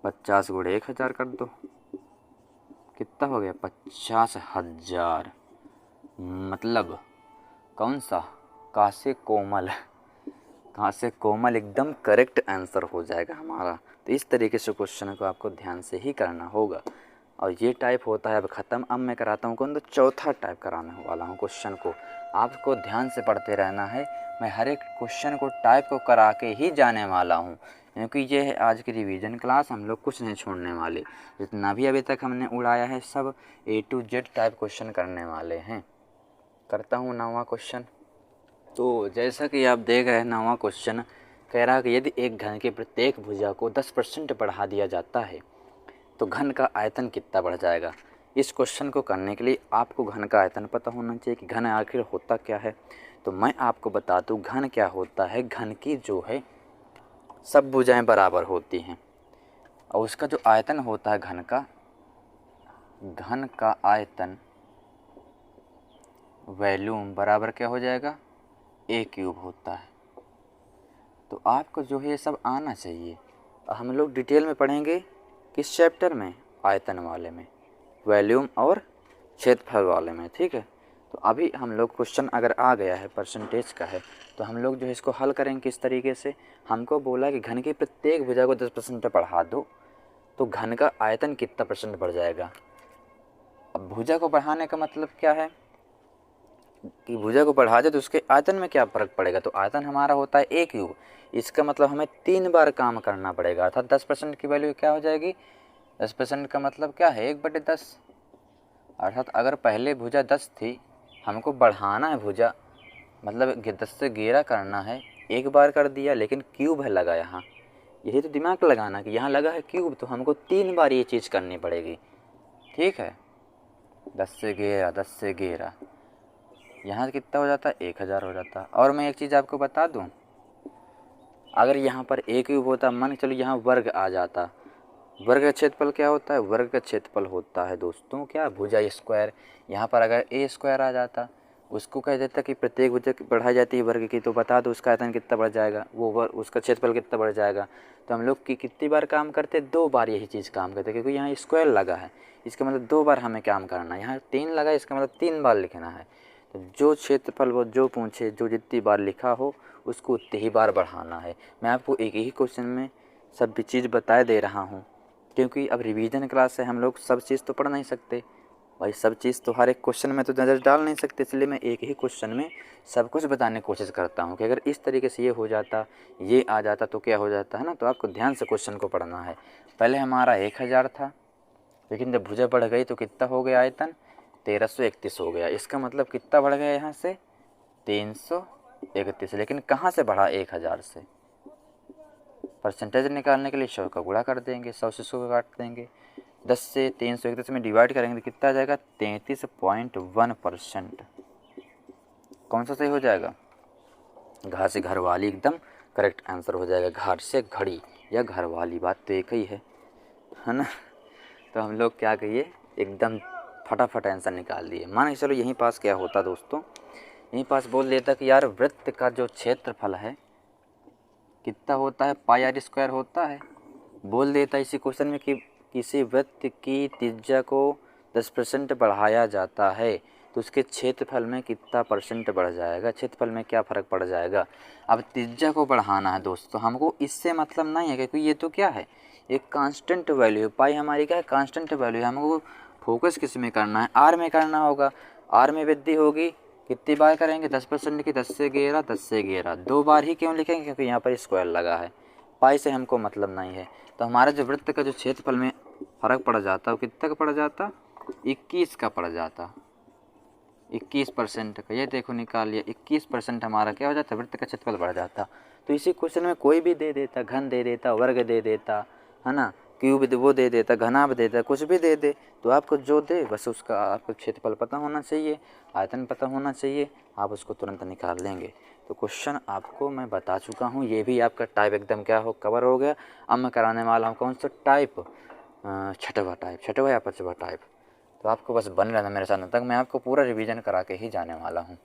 A: 50 गुणे 1000 कर दो, कितना हो गया 50,000। मतलब कौन सा, का से कोमल, कहाँ से कोमल एकदम करेक्ट आंसर हो जाएगा हमारा। तो इस तरीके से क्वेश्चन को आपको ध्यान से ही करना होगा। और ये टाइप होता है अब ख़त्म। अब मैं कराता हूँ कौन, तो चौथा टाइप कराने वाला हूँ क्वेश्चन को। आपको ध्यान से पढ़ते रहना है। मैं हर एक क्वेश्चन को टाइप को करा के ही जाने वाला हूँ, क्योंकि ये है आज की रिवीजन क्लास। हम लोग कुछ नहीं छोड़ने वाले, जितना भी अभी तक हमने उड़ाया है सब A to Z type question करने वाले हैं। करता हूँ 9वां क्वेश्चन। तो जैसा कि आप देख रहे हैं 9वां क्वेश्चन कह रहा है कि यदि एक घन की प्रत्येक भुजा को 10% बढ़ा दिया जाता है तो घन का आयतन कितना बढ़ जाएगा। इस क्वेश्चन को करने के लिए आपको घन का आयतन पता होना चाहिए कि घन आखिर होता क्या है। तो मैं आपको बता दूं घन क्या होता है। घन की जो है सब भुजाएं बराबर होती हैं, और उसका जो आयतन होता है घन का आयतन वॉल्यूम बराबर क्या हो जाएगा, A क्यूब होता है। तो आपको जो है ये सब आना चाहिए। हम लोग डिटेल में पढ़ेंगे किस चैप्टर में, आयतन वाले में, वॉल्यूम और क्षेत्रफल वाले में, ठीक है। तो अभी हम लोग क्वेश्चन अगर आ गया है परसेंटेज का है, तो हम लोग जो है इसको हल करेंगे किस तरीके से। हमको बोला कि घन की प्रत्येक भुजा को 10% बढ़ा दो तो घन का आयतन कितना % बढ़ जाएगा। अब भुजा को बढ़ाने का मतलब क्या है कि भुजा को बढ़ा दे तो उसके आयतन में क्या फ़र्क पड़ेगा। तो आयतन हमारा होता है A क्यूब, इसका मतलब हमें 3 बार काम करना पड़ेगा। अर्थात 10% की वैल्यू क्या हो जाएगी, 10% का मतलब क्या है 1/10, अर्थात अगर पहले भुजा 10 थी, हमको बढ़ाना है भुजा, मतलब 10 से 11 करना है। एक बार कर दिया, लेकिन क्यूब है लगा यहाँ, यही तो दिमाग लगाना कि यहाँ लगा है क्यूब, तो हमको 3 बार ये चीज़ करनी पड़ेगी। ठीक है, 10 से 11, 10 से 11, यहाँ कितना हो जाता है, 1000 हो जाता। और मैं एक चीज़ आपको बता दूँ, अगर यहाँ पर ए क्यूब होता, मान के चलो यहाँ वर्ग आ जाता, वर्ग का क्षेत्रफल क्या होता है, वर्ग का क्षेत्रफल होता है दोस्तों क्या, भुजा स्क्वायर। यहाँ पर अगर ए स्क्वायर आ जाता, उसको कह देता कि प्रत्येक भुजा बढ़ाई जाती है वर्ग की, तो बता दो उसका आयतन कितना बढ़ जाएगा, वो उसका क्षेत्रफल कितना बढ़ जाएगा। तो हम लोग की कितनी बार काम करते, 2 बार यही चीज़ काम करते, क्योंकि यहाँ स्क्वायर लगा है, इसका मतलब 2 बार हमें काम करना है। यहाँ 3 लगा, इसका मतलब 3 बार लिखना है। तो जो क्षेत्रफल वो जो पूछे, जो जितनी बार लिखा हो उसको उतनी ही बार बढ़ाना है। मैं आपको एक ही क्वेश्चन में सब भी चीज़ बता दे रहा हूँ, क्योंकि अब रिवीजन क्लास है, हम लोग सब चीज़ तो पढ़ नहीं सकते भाई, सब चीज़ तो हर एक क्वेश्चन में तो नज़र डाल नहीं सकते, इसलिए मैं एक ही क्वेश्चन में सब कुछ बताने की कोशिश करता हूँ कि अगर इस तरीके से ये हो जाता, ये आ जाता तो क्या हो जाता है ना। तो आपको ध्यान से क्वेश्चन को पढ़ना है। पहले हमारा 1000 था, लेकिन जब भुजा बढ़ गई तो कितना हो गया आयतन, 1331 हो गया। इसका मतलब कितना बढ़ गया यहाँ से, 331। लेकिन कहाँ से बढ़ा, 1000 से। परसेंटेज निकालने के लिए 100 का गुणा कर देंगे, 100 से 100 का काट देंगे, 10 से 331 में डिवाइड करेंगे तो कितना आ जाएगा, 33.1%। कौन सा सही हो जाएगा, घाट से घर वाली एकदम करेक्ट आंसर हो जाएगा। घाट से घड़ी या घर वाली, बात तो एक ही है ना। तो हम लोग क्या कहिए, एकदम फटाफट आंसर निकाल दिए। मान के चलो यहीं पास क्या होता दोस्तों, यहीं पास बोल देता कि यार वृत्त का जो क्षेत्रफल है कितना होता है, पाई आर स्क्वायर होता है। बोल देता इसी क्वेश्चन में कि किसी वृत्त की त्रिज्या को 10% बढ़ाया जाता है तो उसके क्षेत्रफल में कितना परसेंट बढ़ जाएगा, क्षेत्रफल में क्या फ़र्क पड़ जाएगा। अब त्रिज्या को बढ़ाना है दोस्तों, हमको इससे मतलब नहीं है, क्योंकि ये तो क्या है, एक कांस्टेंट वैल्यू, पाई हमारी क्या है, कांस्टेंट वैल्यू है। हमको फोकस किस में करना है, आर में करना होगा। आर में वृद्धि होगी, कितनी बार करेंगे, 10% की, 10 से 11, 10 से 11, 2 बार ही क्यों लिखेंगे, क्योंकि यहाँ पर स्क्वायर लगा है, पाई से हमको मतलब नहीं है। तो हमारा जो वृत्त का जो क्षेत्रफल में फ़र्क पड़ जाता है वो कितना का पड़ जाता, 21 का पड़ जाता, 21% का। ये देखो निकाल लिया, 21% हमारा क्या हो जाता, वृत्त का क्षेत्रफल बढ़ जाता। तो इसी क्वेश्चन में कोई भी दे देता, घन दे देता, वर्ग दे देता है ना, क्यूब वो दे देता, घनाभ दे देता, कुछ भी दे दे, तो आपको जो दे बस उसका आपको क्षेत्रफल पता होना चाहिए, आयतन पता होना चाहिए, आप उसको तुरंत निकाल लेंगे। तो क्वेश्चन आपको मैं बता चुका हूँ, ये भी आपका टाइप एकदम क्या हो, कवर हो गया। अब मैं कराने वाला हूँ कौन सा टाइप, छठवा टाइप, छठवा या पाँचवा टाइप। तो आपको बस बन रहना मेरे साथ, तक मैं आपको पूरा रिवीजन करा के ही जाने वाला हूँ।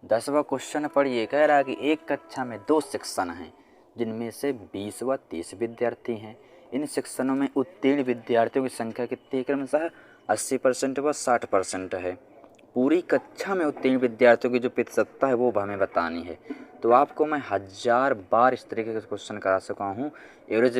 A: 10वां क्वेश्चन पढ़िए, कह रहा है कि एक कक्षा में 2 सेक्शन हैं जिनमें से 20 व 30 विद्यार्थी हैं। इन सेक्शनों में उत्तीर्ण विद्यार्थियों की संख्या कितनी क्रमशः 80% व 60% है। पूरी कक्षा में उत्तीर्ण विद्यार्थियों की जो प्रतिशतता है वो हमें बतानी है। तो आपको मैं 1000 बार इस तरीके के क्वेश्चन करा चुका हूँ। एवरेज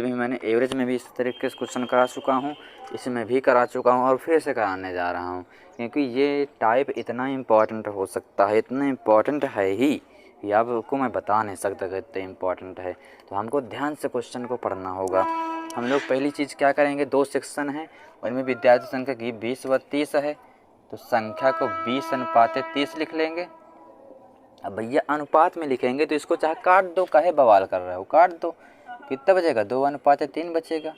A: में भी इस तरीके से क्वेश्चन करा चुका हूँ, इसमें भी करा चुका हूँ और फिर से कराने जा रहा हूँ, क्योंकि ये टाइप इतना इम्पॉर्टेंट हो सकता है, इतना इम्पॉर्टेंट है ही कि आपको मैं बता नहीं सकता कि इतना इम्पॉर्टेंट है। तो हमको ध्यान से क्वेश्चन को पढ़ना होगा। हम लोग पहली चीज़ क्या करेंगे, 2 सेक्शन हैं और इनमें विद्यार्थी संख्या की 20 व 30 है, तो संख्या को 20:30 लिख लेंगे। अब भैया अनुपात में लिखेंगे तो इसको चाहे काट दो, काहे बवाल कर रहे हो, काट दो, कितना बचेगा, 2:3 बचेगा,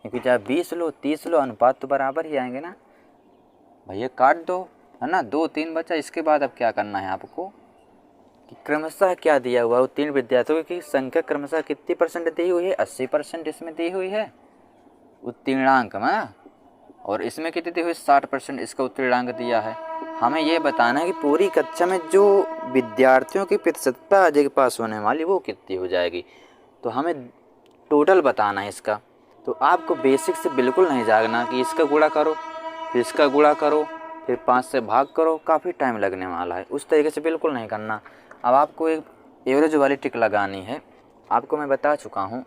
A: क्योंकि चाहे 20 लो 30 लो अनुपात तो बराबर ही आएंगे ना। भैया काट दो, है ना, 2 3 बचा। इसके बाद अब क्या करना है आपको कि क्रमशः क्या दिया हुआ है, उत्तीर्ण विद्यार्थियों की संख्या क्रमशः कितनी परसेंट दी हुई है, 80% इसमें दी हुई है उत्तीर्णांक में, और इसमें कितनी दी हुई, 60% इसका उत्तीर्णांक दिया है। हमें ये बताना है कि पूरी कक्षा में जो विद्यार्थियों की प्रतिशतता आज के पास होने वाली वो कितनी हो जाएगी, तो हमें टोटल बताना है इसका। तो आपको बेसिक से बिल्कुल नहीं जागना कि इसका गुणा करो फिर इसका गुणा करो फिर 5 से भाग करो, काफ़ी टाइम लगने वाला है, उस तरीके से बिल्कुल नहीं करना। अब आपको एक एवरेज वाली ट्रिक लगानी है। आपको मैं बता चुका हूँ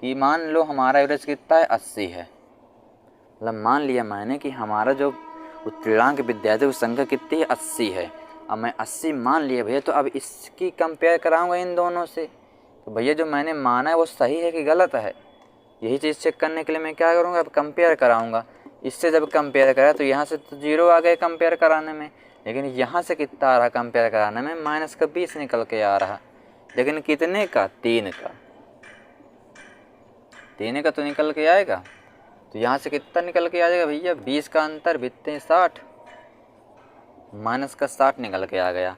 A: कि मान लो हमारा एवरेज कितना है, 80 है, मतलब मान लिया मैंने कि हमारा जो उत्तीर्णांक विद्यार्थियों की संख्या कितनी है, 80 है। अब मैं 80 मान लिया भैया, तो अब इसकी कंपेयर कराऊंगा इन दोनों से, तो भैया जो मैंने माना है वो सही है कि गलत है, यही चीज़ चेक करने के लिए मैं क्या करूँगा, अब कंपेयर कराऊँगा। इससे जब कंपेयर करा तो यहाँ से तो 0 आ गए कंपेयर कराने में, लेकिन यहाँ से कितना आ रहा कंपेयर कराने में, -20 निकल के आ रहा। लेकिन कितने का? 3 का। 3 का तो निकल के आएगा। तो यहाँ से कितना निकल के आ जाएगा भैया? 20 का अंतर बितते 60, -60 निकल के आ गया।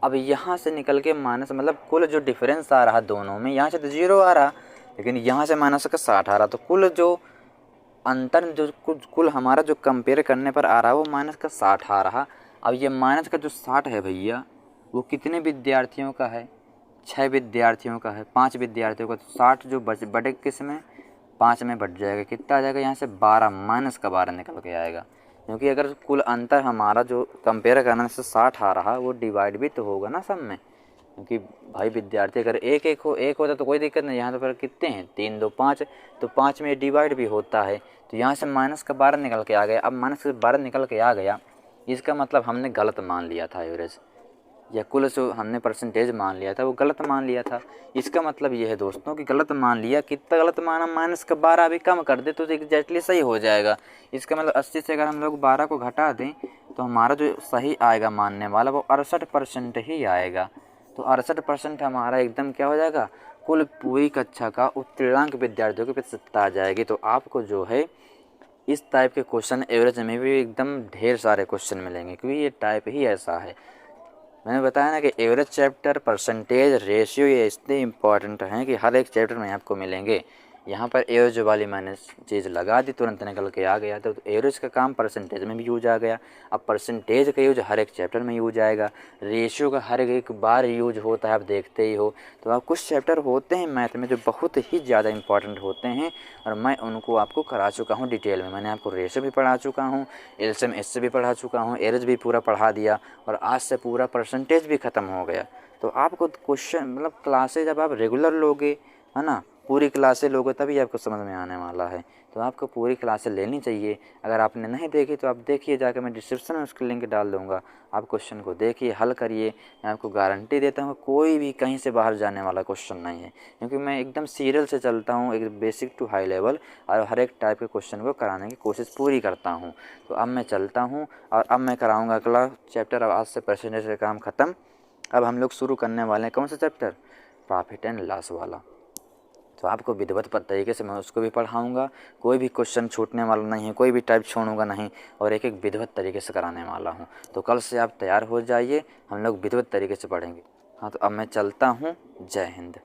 A: अब यहाँ से निकल के माइनस, मतलब कुल जो डिफरेंस आ रहा दोनों में, यहाँ से तो 0 आ रहा, लेकिन यहाँ से -60 आ रहा। तो कुल जो अंतर, जो कुल हमारा जो कंपेयर करने पर आ रहा है वो -60 आ रहा। अब ये माइनस का जो 60 है भैया, वो कितने विद्यार्थियों का है? 6 विद्यार्थियों का है, 5 विद्यार्थियों का। तो 60 जो बढ़े किस में? 5 में बढ़ जाएगा। कितना आ जाएगा यहाँ से? 12, -12 निकल के आएगा। क्योंकि अगर कुल अंतर हमारा जो कंपेयर करने से 60 आ रहा, वो डिवाइड भी तो होगा ना सब में। क्योंकि भाई विद्यार्थी अगर एक होता तो कोई दिक्कत नहीं। यहाँ तो पर कितने हैं? 3 2 5, तो 5 में डिवाइड भी होता है। तो यहाँ से -12 निकल के आ गया। अब -12 निकल के आ गया, इसका मतलब हमने गलत मान लिया था एवरेज, या कुल जो हमने परसेंटेज मान लिया था वो गलत मान लिया था। इसका मतलब ये है दोस्तों कि गलत मान लिया। कितना गलत माना? -12 अभी कम कर दे तो एग्जैक्टली सही हो जाएगा। इसका मतलब 80 से अगर हम लोग 12 को घटा दें तो हमारा जो सही आएगा मानने वाला वो 68% ही आएगा। तो 68% हमारा एकदम क्या हो जाएगा? कुल पूरी कक्षा का उत्तीर्णांक विद्यार्थियों की प्रतिशतता आ जाएगी। तो आपको जो है इस टाइप के क्वेश्चन एवरेज में भी एकदम ढेर सारे क्वेश्चन मिलेंगे, क्योंकि ये टाइप ही ऐसा है। मैंने बताया ना कि एवरेज चैप्टर, परसेंटेज, रेशियो, ये इतने इंपॉर्टेंट हैं कि हर एक चैप्टर में आपको मिलेंगे। यहाँ पर एवरेज वाली मैंने चीज़ लगा दी, तुरंत निकल के आ गया। तो एवरेज का काम परसेंटेज में भी यूज आ गया। अब परसेंटेज का यूज हर एक चैप्टर में यूज आएगा। रेशियो का हर एक बार यूज होता है, आप देखते ही हो। तो आप कुछ चैप्टर होते हैं मैथ में जो बहुत ही ज़्यादा इंपॉर्टेंट होते हैं, और मैं उनको आपको करा चुका हूँ डिटेल में। मैंने आपको रेशियो भी पढ़ा चुका हूँ, एलसीएम एससे भी पढ़ा चुका हूँ, एवरेज भी पूरा पढ़ा दिया, और आज से पूरा परसेंटेज भी ख़त्म हो गया। तो आपको क्वेश्चन, मतलब क्लासेज जब आप रेगुलर लोगे, है ना, पूरी क्लासें लोगे, तभी आपको समझ में आने वाला है। तो आपको पूरी क्लासें लेनी चाहिए। अगर आपने नहीं देखी तो आप देखिए जाकर, मैं डिस्क्रिप्शन में उसकी लिंक डाल दूँगा। आप क्वेश्चन को देखिए, हल करिए। मैं आपको गारंटी देता हूँ कोई भी कहीं से बाहर जाने वाला क्वेश्चन नहीं है, क्योंकि मैं एकदम सीरियल से चलता हूँ, एक बेसिक टू हाई लेवल, और हर एक टाइप के क्वेश्चन को कराने की कोशिश पूरी करता हूँ। तो अब मैं चलता हूँ, और अब मैं कराऊँगा अगला चैप्टर। अब आज से परसेंटेज का काम ख़त्म। अब हम लोग शुरू करने वाले हैं कौन सा चैप्टर? प्रॉफिट एंड लॉस वाला। तो आपको विधिवत तरीके से मैं उसको भी पढ़ाऊँगा। कोई भी क्वेश्चन छूटने वाला नहीं है, कोई भी टाइप छोड़ूंगा नहीं, और एक एक विधिवत तरीके से कराने वाला हूँ। तो कल से आप तैयार हो जाइए, हम लोग विधिवत तरीके से पढ़ेंगे। हाँ, तो अब मैं चलता हूँ। जय हिंद।